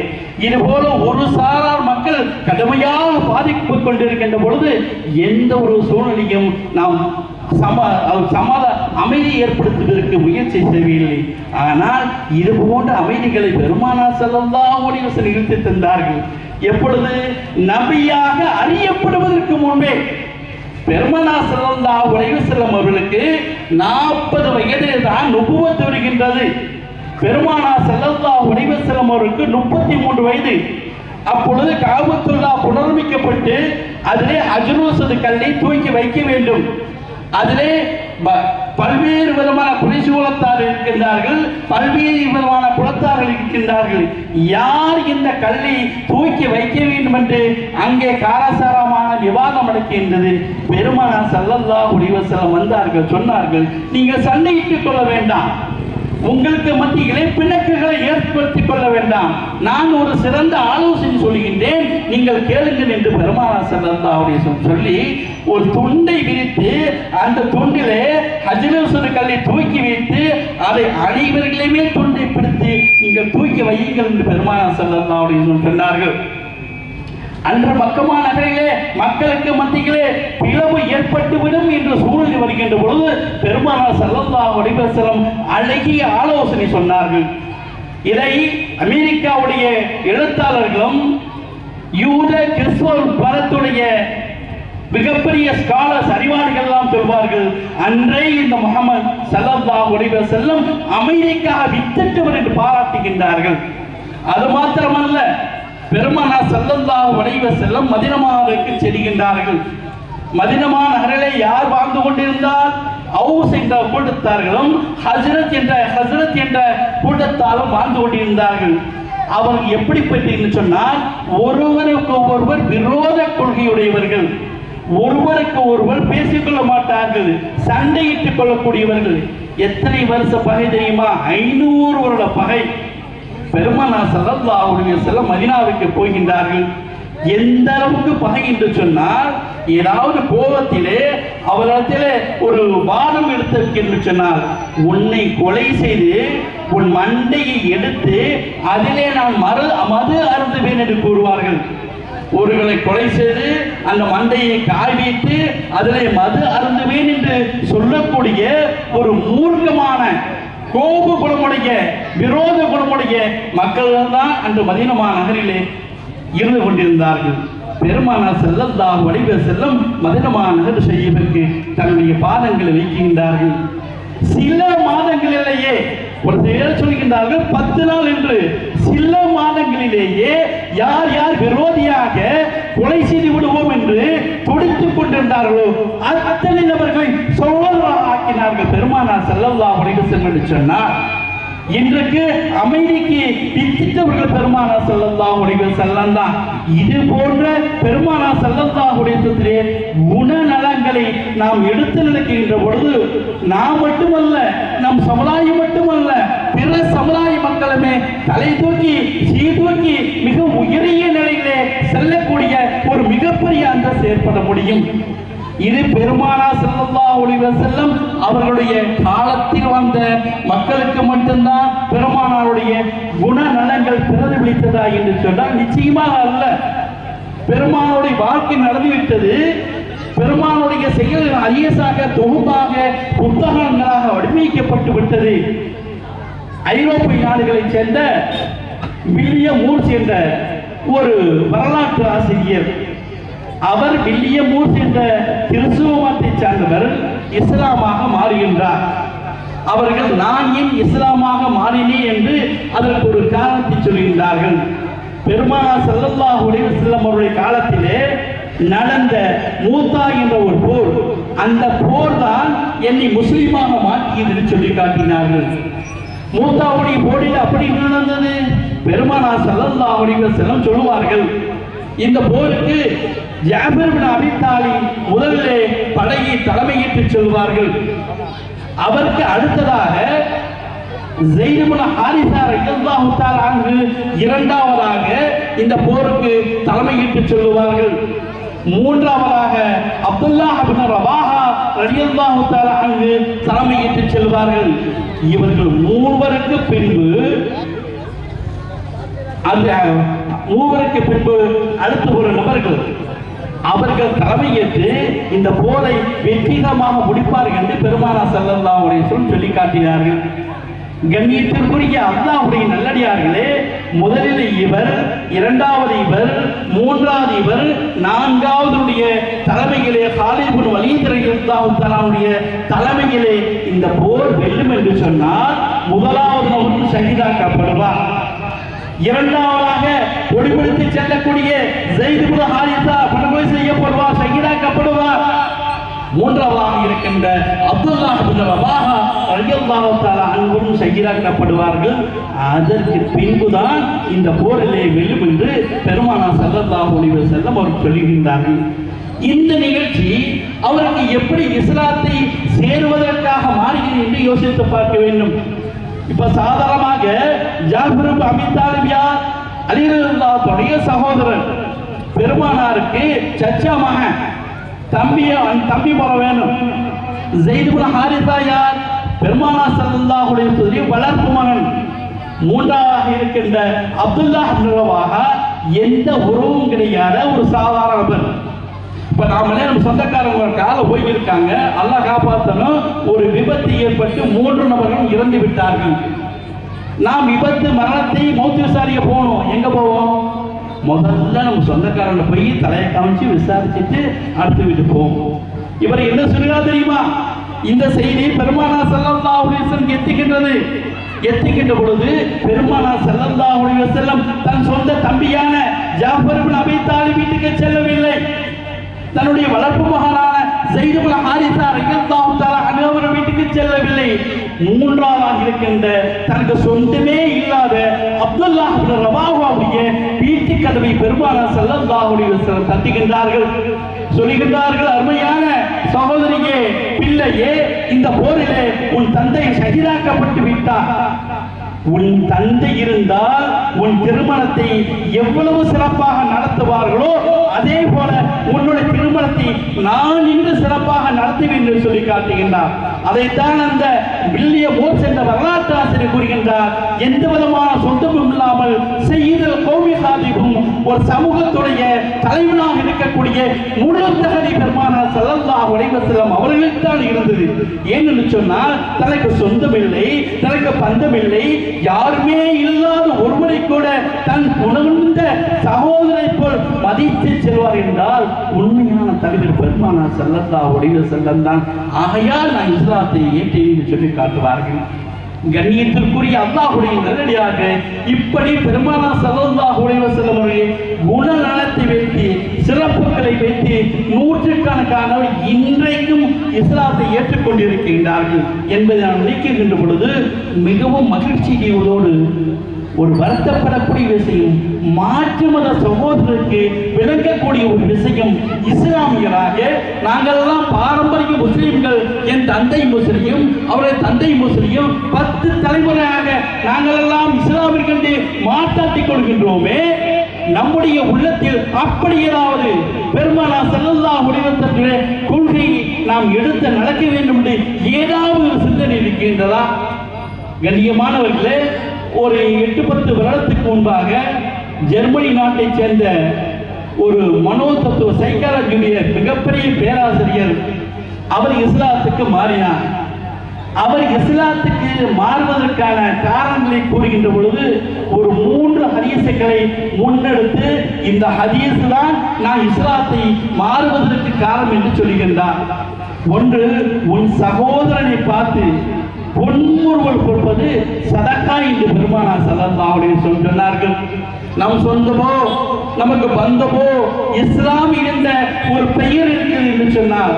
இது போல ஒரு சாரார் மக்கள் கடுமையாக பாதிப்பு கொண்டிருக்கின்ற பொழுது எந்த ஒரு சூழ்நிலையும் நாம் அமைதி ஏற்படுத்துவதற்கு முயற்சி செய்யவில்லை. ஆனால் இது போன்ற அமைதிகளை பெருமானார் ஸல்லல்லாஹு அலைஹி வஸல்லம் நிகழ்த்தி தந்தார்கள். எப்பொழுது? நபியாக அறியப்படுவதற்கு முன்பே. பெருமானார் ஸல்லல்லாஹு அலைஹி வஸல்லம் அவர்களுக்கு 40 வயதில் தான் நுபுவத் வருகின்றது. பெருமானார் ஸல்லல்லாஹு அலைஹி வஸல்லம் அவருக்கு 33 வயது. அப்பொழுது காபத்துல்லா புனர்மிக்கப்பட்டு அதிலே ஹஜ்ருல் கல்லை தூக்கி வைக்க வேண்டும். அதிலே பல்வேறு விதமான குறைசூலத்தார் இருக்கின்றார்கள், பல்வேறு விதமான குலத்தார்கள் இருக்கின்றார்கள். யார் இந்த கல்லை தூக்கி வைக்க வேண்டும் என்று அங்கே காரசாரமான விவாதம் நடக்கின்றது. பெருமானார் ஸல்லல்லாஹு அலைஹி வஸல்லம் வந்தார்கள், சொன்னார்கள், நீங்கள் சண்டையிட்டுக் கொள்ள வேண்டாம், உங்களுக்கு மத்தியிலே பிணக்குகளை ஏற்படுத்திக் கொள்ள வேண்டாம், நான் ஒரு சிறந்த ஆலோசனை சொல்கின்றேன், நீங்கள் கேளுங்கள் என்று பெருமானார் ஸல்லல்லாஹு அலைஹி வஸல்லம் சொல்லி ஒரு துண்டை விரித்து அந்த துண்டிலே ஹஜ்ருல் கல்லை தூக்கி வைத்து அதை அனைவர்களையுமே துண்டை பிடித்து நீங்கள் தூக்கி வையுங்கள் என்று பெருமானார் ஸல்லல்லாஹு அலைஹி வஸல்லம் சொன்னார்கள். அன்று மக்கமா நகரிலே மக்களுக்கு மத்தியிலே பிளவு ஏற்பட்டுவிடும் என்று சூழ்நிலை வருகின்ற பொழுது பெருமானார் ஸல்லல்லாஹு அலைஹி வஸல்லம் அழகிய ஆலோசனை சொன்னார்கள். இதை அமெரிக்காவுடைய எழுத்தாளர்களும் யூத கிறிஸ்தவ பரத்துடைய மிகப்பெரிய ஸ்காலர்ஸ் அறிவாளிகள் எல்லாம் சொல்வார்கள், அன்றே இந்த முஹம்மது ஸல்லல்லாஹு அலைஹி வஸல்லம் அமெரிக்காவை வித்திட்டவர் என்று பாராட்டுகின்றார்கள். அது மாத்திரமல்ல, பெருமானார் ஸல்லல்லாஹு அலைஹி வஸல்லம் மதீனாவுக்கு செல்கின்றார்கள். மதீனா நகரிலே யார் வாழ்ந்து கொண்டிருந்தால் அவுஸ் என்ற கூட்டத்தார்களும் ஹஜ்ரத் என்ற கூட்டத்தாலும் வாழ்ந்து கொண்டிருந்தார்கள். அவர்கள் எப்படிப்பட்டு சொன்னால் ஒருவருக்கு ஒருவர் விரோத கொள்கையுடையவர்கள், ஒருவருக்கு ஒருவர் பேசிக்கொள்ள மாட்டார்கள், சண்டையிட்டுக் கொள்ளக்கூடியவர்கள். எத்தனை வருஷ பகை தெரியுமா? 500 வருட பகை. பெருமானார் ஸல்லல்லாஹு அலைஹி வஸல்லம் மதீனாவுக்கு போகின்றார்கள். எந்த அளவுக்கு பகை என்று சொன்னால், ஏதாவது கோபத்திலே அவரிடத்திலே ஒரு வாதம் எடுத்திருக்கு என்று சொன்னால், உன்னை கொலை செய்து உன் மண்டையை எடுத்து அதிலே நான் மது அருந்துவேன் என்று கூறுவார்கள். ஒருவர்களை கொலை செய்து அந்த மண்டையை காய்வித்து அதிலே மது அருந்துவேன் என்று சொல்லக்கூடிய ஒரு மூர்க்கமான கோப குணமுடைய விரோத குணமுடைய மக்கள் தான் அன்று மதீனா நகரிலே இருந்து கொண்டிருந்தார்கள். பெருமானார் ஸல்லல்லாஹு அலைஹி வஸல்லம் மதீனா நகர் செய்வதற்கு தன்னுடைய பாதங்களை வைக்கின்றார்கள். சில மாதங்களிலேயே, ஒரு சிலர் சொல்கின்றார்கள் 10 நாள் என்று, சில மாதங்களிலேயே யார் யார் விரோதியாக கொலை செய்து விடுவோம் என்று துடித்துக் கொண்டிருந்தார்களோ அத்தனை நபர்களை சோதரராக்கினார்கள் பெருமானார் ஸல்லல்லாஹு அலைஹி வஸல்லம் என்று சொன்னார். இன்றைக்கு அமைதிக்கு வித்திட்டவர்கள் பெருமானார் ஸல்லல்லாஹு அலைஹி வஸல்லம் தான். இது போன்ற பெருமானார் ஸல்லல்லாஹு அலைஹி வஸல்லம் குணநலங்களை நாம் எடுத்து நடக்கின்ற பொழுது நாம் மட்டுமல்ல, நம் சமுதாயம் மட்டுமல்ல, பிற சமுதாய மக்களுமே தலை தூக்கி சீர்தூக்கி மிக உயரிய நிலையிலே செல்லக்கூடிய ஒரு மிகப்பெரிய அந்தஸ்து ஏற்பட முடியும். இது பெருமானார் ஸல்லல்லாஹு அலைஹி வஸல்லம் அவர்களுடைய காலத்தில் வந்த மக்களுக்கு மட்டும்தான் பெருமானாருடைய குணநலங்கள் பிரதிபலித்ததா என்று சொன்னால் நிச்சயமாக அல்ல. பெருமானுடைய வாழ்க்கை நடந்துவிட்டது. பெருமானுடைய செயல்கள் அரியசாக தொகுப்பாக புத்தகங்களாக வடிவமைக்கப்பட்டு விட்டது. ஐரோப்பிய நாடுகளைச் சேர்ந்த வில்லியம் மூர்ஸ் என்ற ஒரு வரலாற்று ஆசிரியர், அவர் வில்லியம் மூர்ஸ் என்ற கிறிஸ்துவ மதத்தை சார்ந்தவர் இஸ்லாமாக மாறுகின்றார். அவர்கள் நான் ஏன் இஸ்லாமாக மாறினேன் என்று அதற்கு ஒரு காரணத்தை சொல்கின்றார்கள். பெருமானார் ஸல்லல்லாஹு அலைஹி வஸல்லம் அவருடைய காலத்திலே நடந்த மூத்தா என்ற ஒரு போர், அந்த போர் தான் என்னை முஸ்லீமாக மாற்றியது என்று சொல்லி காட்டினார்கள். மூத்தாவுடைய போரில் அப்படி நடந்தது. பெருமானார் ஸல்லல்லாஹு அலைஹி வஸல்லம் சொல்லுவார்கள், இந்த போருக்கு ஜாபிர் பின் அபீ தாலிப் முதலிலே படையை தலைமையேற்று செல்வார்கள். அவருக்கு அடுத்ததாக ஸைத் பின் ஹாரிஸா ரலியல்லாஹு தஆலா அன்ஹு இரண்டாவதாக இந்த போருக்கு தலைமையேற்று செல்வார்கள். மூன்றாவதாக அப்துல்லாஹ் பின் ரவாஹா ரலியல்லாஹு தஆலா அன்ஹு தலைமையேற்று செல்வார்கள். இவர்கள் மூவருக்கு பின்பு அடுத்த ஒரு நபர்கள் அவர்கள் தலைமையேற்று இந்த போரை வெற்றிகரமாக முடிப்பார்கள் என்று பெருமானார் ஸல்லல்லாஹு அலைஹி வஸல்லம் சொல்லி காட்டினார்கள். கண்ணியத்திற்குரிய அல்லாஹ்வுடைய நல்லடியார்களே, முதலில் இவர், இரண்டாவது இவர், மூன்றாவது இவர், நான்காவதுடைய தலைமையிலே காலித் பின் வலீத் ரலியல்லாஹு தஆலாவுடைய தலைமையிலே இந்த போர் வெல்லும் என்று சொன்னால் முதலாவது நபர் ஷஹீதாக்கப்படுவார். இரண்டாவதாக ஒளிபடுத்தி செல்லக்கூடிய ஸைத் பின் ஹாரிஸா படுகொலை செய்யப்படுவார், ஷஹீதாக்கப்படுவார். மூன்றாவதாக இருக்கின்ற அப்துல்லாஹ் பின் ரவாஹா ரலியல்லாஹு தஆலா அன்ஹு ஷஹீதாக்கப்படுவார்கள். அதற்கு பின்புதான் இந்த போரிலே வெல்லும் என்று பெருமானார் ஸல்லல்லாஹு அலைஹி வஸல்லம் அவர்கள் சொல்லுகின்றார்கள். இந்த நிகழ்ச்சி அவருக்கு எப்படி இஸ்லாத்தை சேருவதற்காக மாறியது என்று யோசித்து பார்க்க வேண்டும். இப்ப சாதாரணமாக ஜாபிர் பின் அபீ தாலிப் யார்? அலி ரலியல்லாஹு தஆலா சகோதரர். பெருமானாருக்கு சச்சா மகன், தம்பி போல வேணும். ஸைத் பின் ஹாரிஸா யார்? பெருமானார் ஸல்லல்லாஹு அலைஹி வஸல்லம் வளர்ப்பு மகன். மூன்றாவதாக இருக்கின்ற அப்துல்லாஹ் பின் ரவாஹா எந்த உறவும் கிடையாத ஒரு சாதாரண நபர். இப்ப நாமளே நம்ம சொந்தக்காரங்க கால போயிருக்காங்க, அல்லாஹ் காப்பாற்றணும், ஒரு விபத்து ஏற்பட்டு 3 நபர்களும் இறந்து விட்டார்கள். நாம் விபத்து மரணத்தை மௌத் விசாரிக்க போகணும். எங்க போவோம்? முதல்ல நம்ம சொந்தக்காரங்க போய் தலையை காமிச்சு விசாரிச்சுட்டு அடுத்த வீட்டுக்கு போவோம். இவர் என்ன சொல்லுறா தெரியுமா? இந்த செய்தி பெருமானார் ஸல்லல்லாஹு அலைஹி வஸல்லம் எத்திக்கின்ற பொழுது பெருமானார் ஸல்லல்லாஹு அலைஹி வஸல்லம் தன் சொந்த தம்பியான ஜாஃபர் பின் அபீ தாலிப் வீட்டுக்கு செல்லவில்லை. தன்னுடைய வளர்ப்பு மகனான ஸைத் பின் ஹாரிஸா ரலியல்லாஹு தஆலா அன்ஹு வீட்டுக்கு செல்லவில்லை. மூன்றாவதாக இருக்கின்ற தனக்கு சொந்தமே இல்லாத அப்துல்லாஹ் பின் ரவாஹாவுடைய வீட்டு கதவை பெருமானார் ஸல்லல்லாஹு அலைஹி வஸல்லம் தட்டுகின்றார்கள். சொல்லுகின்றார்கள், அருமையான சகோதரியே, பிள்ளையே, இந்த போரிலே உன் தந்தை ஷஹீதாக்கப்பட்டு விட்டார். உன் தந்தை இருந்தால் உன் திருமணத்தை எவ்வளவு சிறப்பாக நடத்துவார்களோ அதே போல உன்னுடைய திருமணத்தை நான் இன்று சிறப்பாக நடத்துவேன் என்று சொல்லி காட்டுகின்றார். அதைத்தான் அந்த வில்லியம் மூர்ஸ் என்ற வரலாற்று ஆசிரியர் கூறுகின்றார். எந்த விதமான சொந்தமும் இல்லாமல் செய்யுதல் கோவி சாதிப்பும் ஒரு சமூகத்துடைய தலைவனாக இருக்கக்கூடிய முழு தகுதி பெருமானார் ஸல்லல்லாஹு அலைஹி வஸல்லம் அவர்களுக்கு தான் இருந்தது. ஏன்னு சொன்னால் தனக்கு சொந்தமில்லை, தனக்கு பந்தமில்லை, யாருமே இல்லாத ஒருவரை கூட தன் உணர்ந்த சகோதரை போல் மதித்து செல்வார் என்றால் உண்மையான தலைவர் பெருமானார் ஸல்லல்லாஹு அலைஹி வஸல்லம் தான். ஆகையால் நான் இஸ்லாத்தை ஏற்றேன் என்று சொல்லி காட்டுவார்கள். கண்ணியத்திற்குரிய அல்லாஹ்வுடைய நல்லடியாக இப்படி பெருமானார் ஸல்லல்லாஹு அலைஹி வஸல்லம் அவர்கள் குணநலத்தை வைத்து சிறப்புகளை வைத்து நூற்றுக்கணக்கானவர் இன்றைக்கும் இஸ்லாத்தை ஏற்றுக்கொண்டிருக்கின்றார்கள் என்பதை நான் நினைக்கின்ற பொழுது மிகவும் மகிழ்ச்சியோடு ஒரு வருத்தப்படக்கூடிய விஷயம், மாற்று மத சகோதரருக்கு விளங்கக்கூடிய ஒரு விஷயம். இஸ்லாமியராக நாங்கள் எல்லாம் பாரம்பரிய முஸ்லிம்கள், என் தந்தை முஸ்லிம், அவருடைய தந்தை முஸ்லிம், 10 தலைமுறையாக நாங்கள் எல்லாம் இஸ்லாமிற்கு மாற்றாட்டிக் கொள்கின்றோமே. நம்முடைய உள்ளத்தில் அப்படி ஏதாவது பெருமானார் ஸல்லல்லாஹு நாம் எடுத்து நடக்க வேண்டும் என்று ஏதாவது ஒரு சிந்தனை இருக்கின்றதா? கண்ணியமானவர்களே, ஒரு 8-10 வருடத்துக்கு முன்பாக ஜெர்மனி நாட்டை சேர்ந்த ஒரு மனோதத்துவ சைக்காலஜியுடைய மிகப்பெரிய பேராசிரியர் அவர் இஸ்லாத்துக்கு மாறினார். அவர் இஸ்லாத்துக்கு மாறுவதற்கான காரணங்களை கூறுகின்ற பொழுது ஒரு 3 ஹதீஸுகளை முன்னெடுத்து இந்த ஹதீஸ் தான் நான் இஸ்லாத்தை மாறுவதற்கு காரணம் என்று சொல்லுகின்றார். ஒன்று, உன் சகோதரனை பார்த்து பொன்முறுவல் கொடுப்பது சதக்கா என்று பெருமானார் ஸல்லல்லாஹு அலைஹி வஸல்லம் சொன்னார்கள். நம் சொந்தமோ நமக்கு பந்தமோ இஸ்லாம் என்ற ஒரு பெயர் இருக்கிறது என்று சொன்னார்.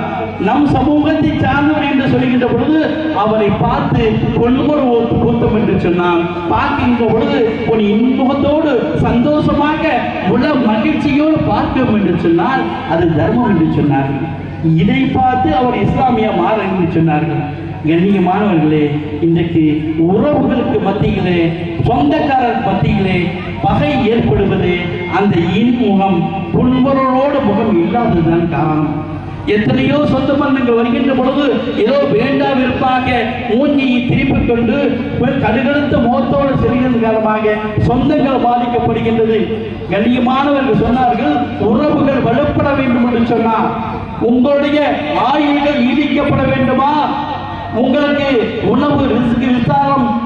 நம் சமூகத்தை சார்ந்தவர் என்று சொல்கின்ற பொழுது அவரை பார்த்து பொன்முறுவல் கூத்தம் என்று சொன்னார். பார்க்கின்ற பொழுது ஒரு இன்பத்தோடு சந்தோஷமாக உள்ள மகிழ்ச்சியோடு பார்க்கும் என்று சொன்னால் அது தர்மம் என்று சொன்னார்கள். இதை பார்த்து அவர் இஸ்லாமிய மாற என்று சொன்னார்கள். கண்ணியமானவர்களே, இன்றைக்கு உறவுகளுக்கு மத்தியிலே, சொந்தக்காரர் மத்தியிலே பகை ஏற்படுவது அந்த இன்முகம் புன்முறலோடு முகம் இல்லாததுதான் காரணம். எத்தனையோ சொந்த பந்தங்கள் வருகின்ற பொழுது ஏதோ வேண்டா விருப்பாக மூஞ்சியை திருப்பிக் கொண்டு கடுகடுத்த முகத்தோடு செல்கின்ற காரணமாக சொந்தங்கள் பாதிக்கப்படுகின்றது. கண்ணியமானவர்கள் சொன்னார்கள், உறவுகள் வலுப்பட வேண்டும் என்று சொன்னார். உங்களுடைய ஆயுள்கள் நீடிக்கப்பட வேண்டுமா? உங்களுக்கு உணவு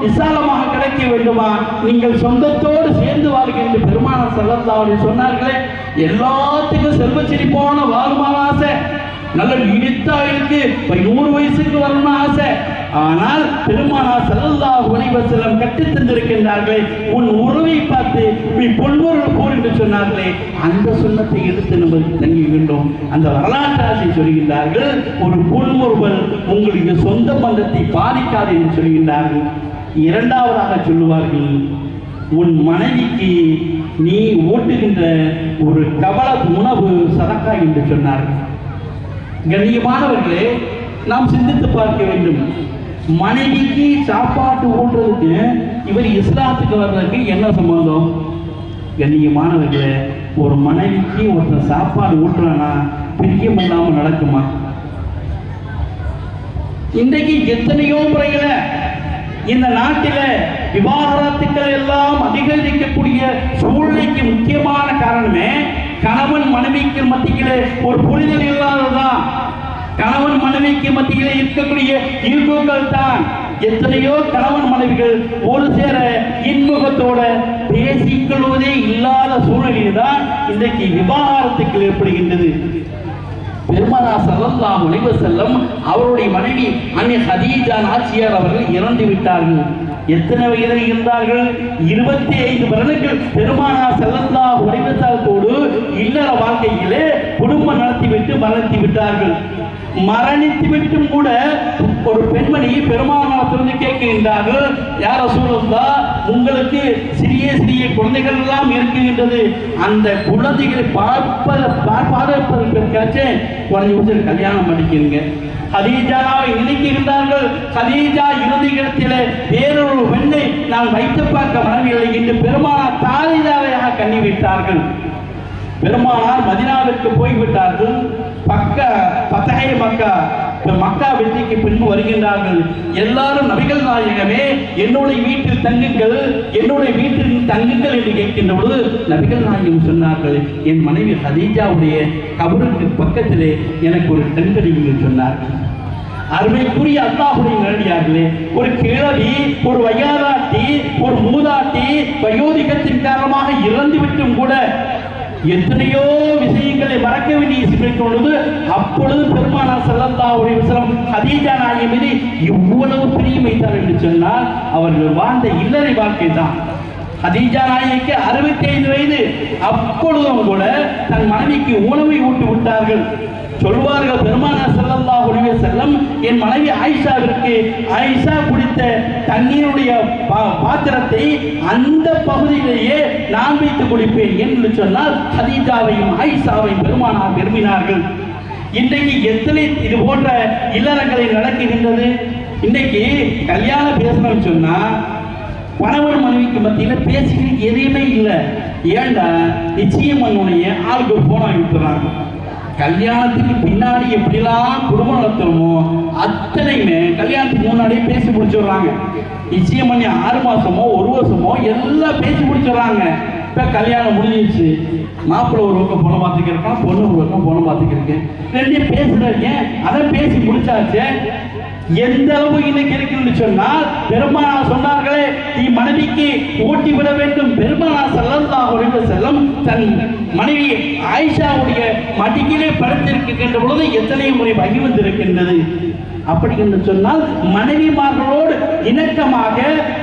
விசாலமாக கிடைக்க வேண்டுமா? நீங்கள் சொந்தத்தோடு சேர்ந்து வாழ்கின்ற பெருமானார் ஸல்லல்லாஹு அலைஹி வஸல்லம் சொன்னார்களே, எல்லாத்துக்கும் செல்வ செழிப்பான வாழ்மான ஆசை, நல்ல நீடித்தா இருக்கு, 100 வயசுக்கு வரணும் ஆசை. ஆனால் பெருமானார் ஸல்லல்லாஹு அலைஹி வஸல்லம் கற்றுத் தந்திருக்கின்றார்களே, உன் உறவை பார்த்து நீ பொன்முறுவல் போர் என்று சொன்னார்களே, அந்த சுன்னத்தை எடுத்து நம்ம தங்கி வேண்டும். அந்த வரலாற்றாசை சொல்கின்றார்கள், ஒரு பொன்முறுவல் உங்களுடைய சொந்த பந்தத்தை பாதிக்காது என்று சொல்கின்றார்கள். இரண்டாவதாக சொல்லுவார்கள், உன் மனைவிக்கு நீ ஓட்டுகின்ற ஒரு கவல உணவு சதக்கா என்று சொன்னார்கள். கண்ணியமானவர்களே, நாம் சிந்தித்து பார்க்க வேண்டும். மனைவிக்கு சாப்பாட்டு ஊட்டுறதுக்கு இவர் இஸ்லாத்துக்கு வர்றதுக்கு என்ன சம்பந்தம்? கண்ணியமானவர்களே, ஒரு மனைவிக்கு ஒருத்தர் சாப்பாடு ஊட்டுறானா பிரியம் இல்லாமல் நடக்குமா? இன்றைக்கு எத்தனையோ முறையில இந்த நாட்டில விவாகரத்துக்கள் எல்லாம் அதிகரிக்கக்கூடிய சூழ்நிலைக்கு முக்கியமான காரணமே கணவன் மனைவிக்கு மத்தியிலே ஒரு புரிதல் இல்லாததான். கணவன் மனைவிக்கு மத்தியிலே இருக்கக்கூடிய ஈர்ப்புகள் தான். எத்தனையோ கணவன் மனைவிகள் ஒரு சேர இன்முகத்தோட பேசிக்கொள்வதே இல்லாத சூழ்நிலையில் தான் இன்றைக்கு விவாகரத்துக்கள் ஏற்படுகின்றது. பெருமானார் ஸல்லல்லாஹு அலைஹி வஸல்லம் அவருடைய மனைவி அன்னை ஹதீஜா நாச்சியார் அவர்கள் இறந்து விட்டார்கள். எத்தனை வயதில் இருந்தார்கள்? 25 வருடங்கள் பெருமானார் ஸல்லல்லாஹு அலைஹி வஸல்லத்தோடு இல்லற வாழ்க்கையிலே குடும்பம் நடத்திவிட்டு மரணித்து விட்டார்கள். மரணித்து விட்டும் கூட ஒரு பெண்மணி பெருமானாரிடமிருந்து கேட்கின்றார்கள், யார் ரசூலுல்லாஹ், உங்களுக்கு சிறிய சிறிய குழந்தைகள் எல்லாம் இருக்குகின்றது, அந்த குழந்தைகளை பார்ப்பதற்காச்சு குழந்தை கல்யாணம் பண்ணிக்கிறீங்க. ஹதீஜாவை நினைக்கின்றார்கள். ஹதீஜா இறுதி இடத்திலே வேறொரு பெண்ணை நான் வைத்து பார்க்க மனவில்லை என்று பெருமானார் தாரிதாரையாக கண்ணிவிட்டார்கள். பெருமானார் மதீனாவிற்கு போய்விட்டார்கள். பத்தகை மக்கா வெற்றிக்கு பின்பு வருகின்றார்கள். எல்லாரும் நபிகள் நாயகமே என்னுடைய வீட்டில் தங்குங்கள், என்னுடைய வீட்டில் தங்குங்கள் என்று கேட்கின்ற பொழுது நபிகள் நாயகம் சொன்னார்கள், என் மனைவி ஹதீஜாவுடைய கபருக்கு பக்கத்திலே எனக்கு ஒரு தென்படி என்று சொன்னார்கள். அருமைக்குரிய அல்லாஹ்வுடைய நல்லடியார்களே, ஒரு கிழவி, ஒரு வயோதாட்டி, ஒரு மூதாட்டி வயோதிகத்தின் காரணமாக இறந்துவிட்டும் கூட எத்தனையோ விஷயங்களை மறக்க வேண்டிய பொழுது அப்பொழுது பெருமானார் ஸல்லல்லாஹு அலைஹி வஸல்லம் ஹதீஜா நாயகி மீது இவ்வளவு பிரியம் வைத்தார் என்று சொன்னால் அவர்கள் வாழ்ந்த இல்லறை வாழ்க்கை தான். ஹதீஜா நாயகிக்கு 65 வயது. அப்பொழுதும் கூட தன் மனைவிக்கு உணவை ஊட்டி விட்டார்கள். சொல்வார்கள் பெருமானார் ஸல்லல்லாஹு அலைஹி வஸல்லம், என் மனைவி ஆயிஷாவிற்கு ஆயிஷா குடித்த தண்ணீருடைய பாத்திரத்தை அந்த பகுதியிலேயே நான் வைத்து குடிப்பேன் என்று சொன்னால் ஹதீஜாவையும் ஆயிஷாவையும் பெருமானார் விரும்பினார்கள். இன்றைக்கு எத்தனை இது போன்ற இல்லறங்களை நடக்குகின்றது. இன்றைக்கு கல்யாணம் பேசணும்னு சொன்னா கணவன் மனைவிக்கு மத்தியில் பேசிக்கிட்டு எதையுமே இல்லை. ஏண்டா நிச்சயம் பண்ணுடைய ஆளுக்கு போன விட்டுறாங்க. கல்யாணத்துக்கு பின்னாடி எப்படிலாம் குடும்பம் நடத்தணுமோ அத்தனையுமே கல்யாணத்துக்கு முன்னாடியே பேசி முடிச்சுடுறாங்க. நிச்சயம் பண்ணி 6 மாசமோ 1 வருஷமோ எல்லாம் பேசி முடிச்சிடறாங்க. இப்போ கல்யாணம் முடிஞ்சிச்சு, மாப்பிள்ளை ஒரு பக்கம் பொண்ணை பார்த்துக்கிருக்கான், பொண்ணு ஒரு பக்கம் பொண்ணை பார்த்துக்கிருக்கேன், ரெண்டையும் பேசுறீங்க. அதை பேசி முடிச்சாச்சு. எந்த அளவு இன்னைக்கு இருக்குன்னு சொன்னால் பெருமானார் சொன்னார்களே, நீ மனைவிக்கு ஊட்டி விட வேண்டும். பெருமானார் ஸல்லல்லாஹு அலைஹி வஸல்லம் தன் மனைவி ஆயிஷாவுடைய மடியிலே படுத்திருக்கின்ற பொழுது எத்தனை முறை வகி வந்திருக்கின்றது. அப்படி என்று சொன்னால் மனைவிமார்களோடு இணக்கமாக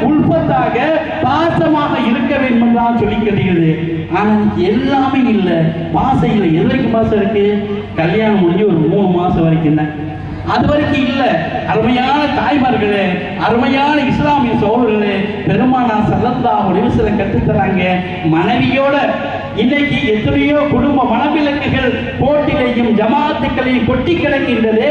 உள்பத்தாக பாசமாக இருக்க வேண்டும் என்றால் சொல்லி கேட்கிறது. ஆனால் எல்லாமே இல்லை, பாசம் இல்லை. எது வரைக்கும் பாசம் இருக்கு? கல்யாணம் முடிஞ்சு ஒரு 3 மாசம் வரைக்கும் தான், அது வரைக்கும் இல்லை. அருமையான தாய்மார்களே, அருமையான இஸ்லாமிய சகோதரர்களே, பெருமானார் ஸல்லல்லாஹு அலைஹி வஸல்லம் கற்றுத்தராங்க. மனைவியோட இன்னைக்கு எத்தனையோ குடும்ப மனவிலக்குகள் போட்டிலையும் ஜமாத்துக்களையும் கொட்டி கிடக்கின்றது.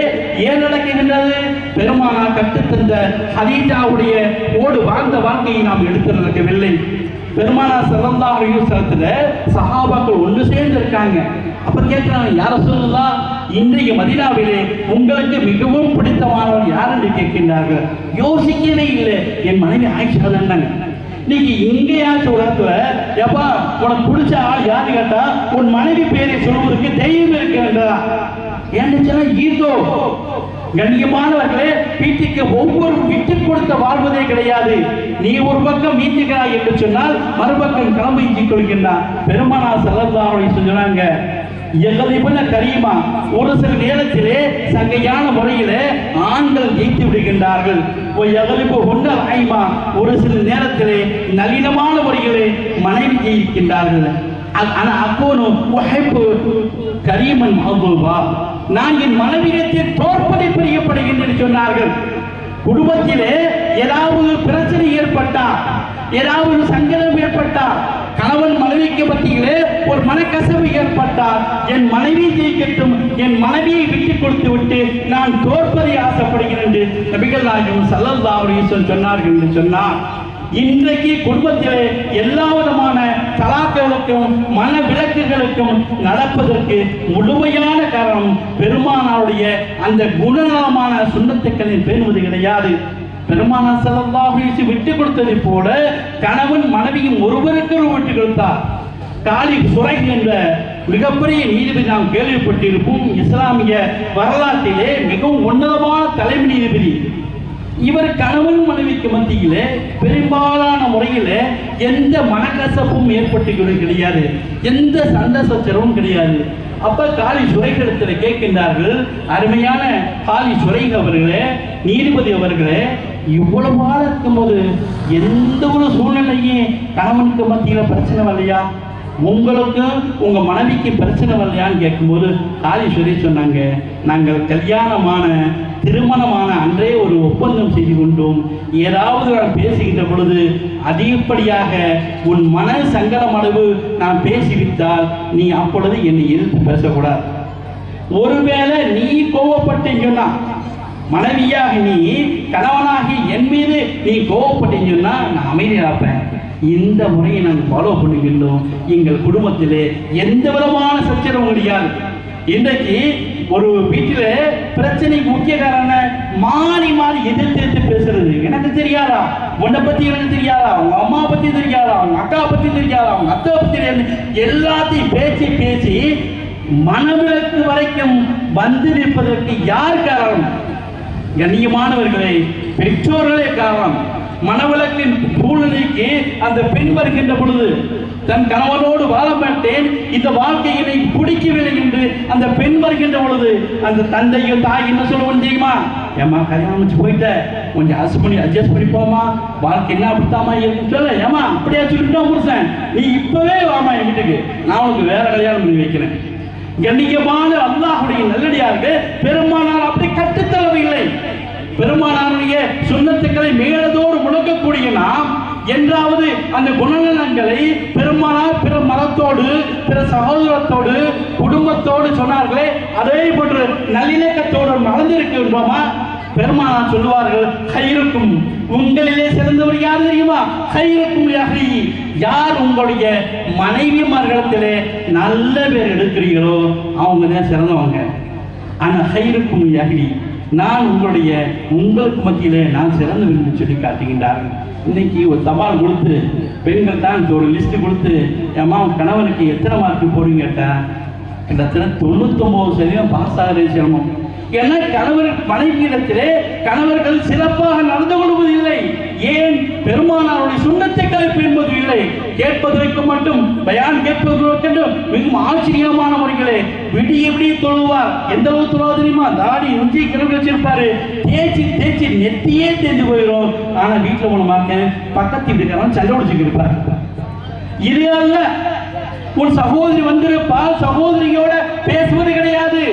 ஏன் நடக்கின்றது? பெருமானார் கற்றுத்தந்த ஹதீஜாவுடைய ஓடு வாழ்ந்த வாழ்க்கையை நாம் எடுத்து நடக்கவில்லை. பெருமானார் ஸல்லல்லாஹு அலைஹி வஸல்லத்துல சஹாபாக்கள் ஒன்று சேர்ந்து இருக்காங்க. அப்ப கேட்கிறாங்க, யார சொல்லலாம், இன்றைய மதீனாவிலே உங்களுக்கு மிகவும் பிடித்தமானவர் யார் என்று கேட்கின்றார்கள். யோசிக்கவே இல்லை, என் மனைவி ஆயிஷா தான். நீங்க எங்கேயாச்சும் ஒரு இடத்துல எப்பா உனக்கு பிடிச்ச ஆள் யாரு கேட்டா உன் மனைவி பேரை சொல்வதற்கு தைரியம் இருக்கின்றா? ஏன்னு ஈகோ. கண்ணியமானவர்களே, வீட்டுக்கு ஒவ்வொரு விட்டு கொடுத்த வாழ்வதே கிடையாது. நீ ஒரு பக்கம் மீட்டுகிறாய் என்று சொன்னால் மறுபக்கம் கிளம்பி கொள்கின்றான். பெருமானார் ஸல்லல்லாஹு அலைஹி வஸல்லம் சொன்னாங்க, எகலிபுன கரீமா, ஒரு சில நேரத்திலே சங்கையான முறையிலே ஆண்கள் ஜெயித்து விடுகின்றார்கள். எகலிபு ஹுன்னல் ஐமா, ஒரு சில நேரத்திலே நளினமான முறையிலே மனைவி ஜெயிக்கின்றார்கள். கரீமன் மஹ்பூபா, நான் என் மனைவியத்தில் தோற்பதை பிரியப்படுகின்றேன் சொன்னார்கள். குடும்பத்திலே ஏதாவது பிரச்சனை ஏற்பட்டா, ஏதாவது சங்கடம் ஏற்பட்டா, கணவன் மனைவிக்கு மத்தியிலே ஒரு மனக்கசவு ஏற்பட்டால் என் மனைவி ஜெயிக்கட்டும், என் மனைவியை விட்டு கொடுத்து விட்டு நான் தோற்பதை ஆசைப்படுகிறேன் நபிகள் நாயகம் ஸல்லல்லாஹு அலைஹி வஸல்லம் சொன்னார்கள் என்று சொன்னார். இன்றைக்கு குடும்பத்திலே எல்லா விதமான தலாக்களுக்கும் மன விலக்குகளுக்கும் நடப்பதற்கு முழுமையான காரணம் பெருமானாருடைய அந்த குணநலமான சுன்னத்துக்களை பேணுவது கிடையாது. பெருமானார் ஸல்லல்லாஹு அலைஹி வஸல்லம் விட்டு கொடுத்ததை போல கணவன் மனைவியும் ஒருவருக்கு விட்டு கொடுத்தார். காலி சுரைக் என்ற மிகப்பெரிய நீதிபதி நாம் கேள்விப்பட்டிருப்போம். இஸ்லாமிய வரலாற்றிலே மிகவும் உன்னதமான தலைமை நீதிபதி. இவர் கணவன் மனைவிக்கு மத்தியிலே பெரும்பாலான முறையில் எந்த மனக்கசப்பும் ஏற்பட்டு கிடையாது, எந்த சண்டை சச்சரவும் கிடையாது. அப்ப காலி சுரைகளிடத்தில் கேட்கின்றார்கள், அருமையான காலி சுரைக் அவர்களே, நீதிபதி அவர்களே, இவ்வளவு இருக்கும் போது எந்த ஒரு சூழ்நிலையே கணவனுக்கு மத்தியில் பிரச்சனை வரலையா, உங்களுக்கு உங்க மனைவிக்கு பிரச்சனை வரலையான்னு கேட்கும்போது காளீஸ்வரி சொன்னாங்க, நாங்கள் கல்யாணமான திருமணமான அன்றே ஒரு ஒப்பந்தம் செய்து கொண்டோம். ஏதாவது நான் பேசுகின்ற பொழுது அதிகப்படியாக உன் மன சங்கடம் அளவு நான் பேசிவிட்டால் நீ அப்பொழுது என்னை எதிர்த்து பேசக்கூடாது. ஒருவேளை நீ கோவப்பட்டீங்கன்னா, மனைவியாக நீ கணவனாகி என் மீது நீ கோவப்பட்டீங்கன்னா நான் அமைதியாப்பேன். இந்த முறையை நாங்கள் ஃபாலோ பண்ணுகின்றோம். எங்கள் குடும்பத்திலே எந்த விதமான சச்சரவும் கிடையாது. இன்றைக்கு ஒரு வீட்டில் பிரச்சனைக்கு முக்கிய காரணம் மாறி மாறி எதிர்த்து பேசுறது. எனக்கு தெரியாதா, உன்னை பத்தி எனக்கு தெரியாதா, அவங்க அம்மா பத்தி தெரியாதா, அவங்க அக்கா பத்தி தெரியாதா, அவங்க அக்கா பத்தி தெரியாது, எல்லாத்தையும் பேசி பேசி மனவிலக்கு வரைக்கும் வந்து நிற்பதற்கு யார் காரணம்? கண்ணியமானவர்களே, பெற்றோர்களே காரணம். மனவிலக்கின் சூழ்நிலைக்கு அந்த பெண் வருகின்ற பொழுது தன் கணவனோடு வாழ மாட்டேன், இந்த வாழ்க்கையினை பிடிக்கவில்லை என்று அந்த பெண் வருகின்ற பொழுது அந்த தந்தையும் தாய் என்ன சொல்லுவோம் தெரியுமா? ஏமா கல்யாணம் வச்சு போயிட்ட, கொஞ்சம் அட்ஜஸ்ட் பண்ணி போமா, வாழ்க்கை என்ன அப்படித்தாமா இருக்குன்னு சொல்ல. ஏமா அப்படியா சொல்லிட்டோம் புருஷன், நீ இப்பவே வாமா என் வீட்டுக்கு, நான் உனக்கு வேற கல்யாணம் பண்ணி வைக்கிறேன். கண்ணியமான அல்லாஹ்வுடைய நல்லடியார்கள் பெருமானார் அப்படி கற்றுத்தரவில்லை. பெருமானாருடைய சுன்னத்துக்களை மேலதோடு முழக்கக்கூடிய நாம் என்றாவது அந்த குணநலன்களை பெருமானார் பிற மதத்தோடு பிற சகோதரத்தோடு குடும்பத்தோடு சொன்னார்களே, அதே போன்று நல்லிணக்கத்தோடு மறந்திருக்கின்றோமா? பெருமானார் சொல்லுவார்கள், கைருக்கும் உங்களிலே சிறந்தவர் யார் தெரியுமா? கைரக்கும் யஹ்லி, யார் உங்களுடைய மனைவிமார்களிடத்திலே நல்ல பேர் எடுக்கிறீர்களோ அவங்க தான் சிறந்தவங்க. ஆனால் கைரக்கும் யஹ்லி, நான் உங்களுக்கு மத்தியிலே நான் சிறந்தவன் என்று சொல்லி காட்டுகின்றார்கள். இன்னைக்கு ஒரு தபால் கொடுத்து பெண்கள் தான் ஒரு லிஸ்ட் கொடுத்து ஏமா கணவனுக்கு எத்தனை மார்க்கு போடுங்க கேட்டா கிட்டத்தட்ட 99% பாஸ் ஆகிறதே சிரமம். ஏன்னா மனைவியிடத்திலே கணவர்கள் சிறப்பாக நடந்து கொள்வதில்லை. ஏன்? பெருமானாருடைய சுன்னத்தை கடைபிடிப்பது இல்லை. கேட்பதற்கு மட்டும் பயான் கேட்பதற்கு மிகவும் ஆச்சரியமான முறைகளே விடிய விடிய தொழுவார். எந்த அளவு தொழுவா தெரியுமா? தாடி நுஞ்சி கிளம்பி வச்சிருப்பாரு, தேய்ச்சி நெத்தியே தேர்ந்து போயிடும். ஆனா வீட்டுல மூலமாக பக்கத்து வீட்டுக்காரன் சண்டை உடிச்சுட்டு இருப்பார். இது அல்ல. உன் சகோதரி வந்திருப்பார், சகோதரியோட பேசுவது கிடையாது.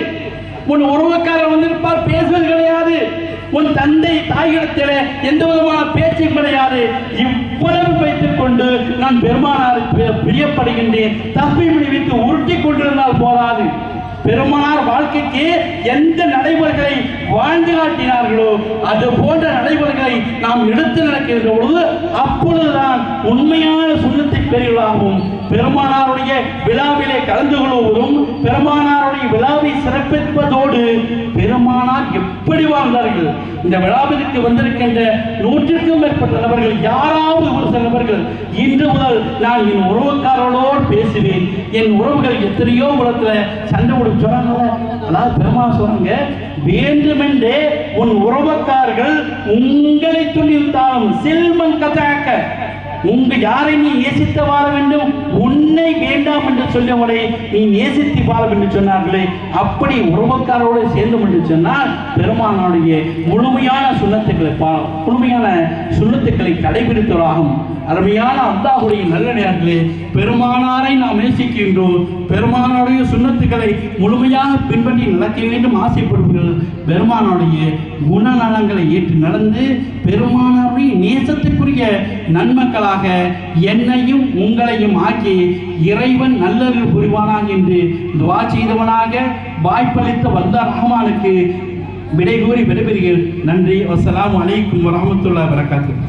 உன் உறவுக்காரர் வந்திருப்பார், பேசுவது கிடையாது. உன் தந்தை தாயிடத்தில் எந்த விதமான பேச்சும் கிடையாது. இவ்வளவு வைத்துக் கொண்டு நான் பெருமானாரை பிரியப்படுகின்றேன் தப்பி வைத்து உருட்டி கொண்டிருந்தால் போதாது. பெருமானார் வாழ்க்கைக்கு எந்த நடைமுறைகளை வாழ்ந்து காட்டினார்களோ அது போன்ற நடைமுறைகளை நாம் எடுத்து நடக்கின்ற பொழுது அப்பொழுதுதான் உண்மையான சுன்னத்தை பெறுவதாகவும் பெருமானாருடைய விழாவிலே கலந்து கொள்வதும் பெருமானாருடைய விழாவை சிறப்பிப்பதோடு பெருமானார் எப்படி வாழ்ந்தார்கள். இந்த விழாவிற்கு வந்திருக்கின்ற 100க்கும் மேற்பட்ட நபர்கள் யாராவது ஒரு சில நபர்கள் இன்று முதல் நான் என் உறவுக்காரர்களோடு பேசுவேன். என் உறவுகள் எத்தனையோ உலகத்துல சண்டை கொடுக்க சொன்னாங்க. அதாவது பெருமாள் சொல்றாங்க, வேண்டுமென்றே உன் உறவுக்காரர்கள் உங்களை சொல்லிவிட்டாலும் செல்வன் கதாக்க யாரை நீ நேசித்து வாழ வேண்டும், உன்னை வேண்டாம் என்று சொல்லவரை நீ நேசித்து வாழ வேண்டும் சொன்னார்களே, அப்படி உறவுக்காரோடு சேர்ந்தோம் என்று சொன்னால் பெருமானுடைய முழுமையான சுன்னத்துக்களை கடைபிடித்தவராகும். அருமையான அல்லாஹ்வுடைய நல்லடியார்களே, பெருமானாரை நாம் நேசிக்கின்றோம். பெருமானுடைய சுன்னத்துக்களை முழுமையாக பின்பற்றி நடக்க வேண்டும் ஆசைப்படுவீர்கள். பெருமானுடைய குணநலங்களை ஏற்று நடந்து பெருமானாருடைய நேசத்துக்குரிய நன்மக்களாக என்னையும் உங்களையும் ஆக்கி இறைவன் நல்லறிவு புரிவானாக என்று துஆ செய்தவனாக வாய்ப்பளித்த வல்ல ரஹ்மானுக்கு விடை கூறி விடைபெறுகிறேன். நன்றி. அஸ்ஸலாமு அலைக்கும் வரஹ்மத்துல்லாஹி வபரகாத்துஹு.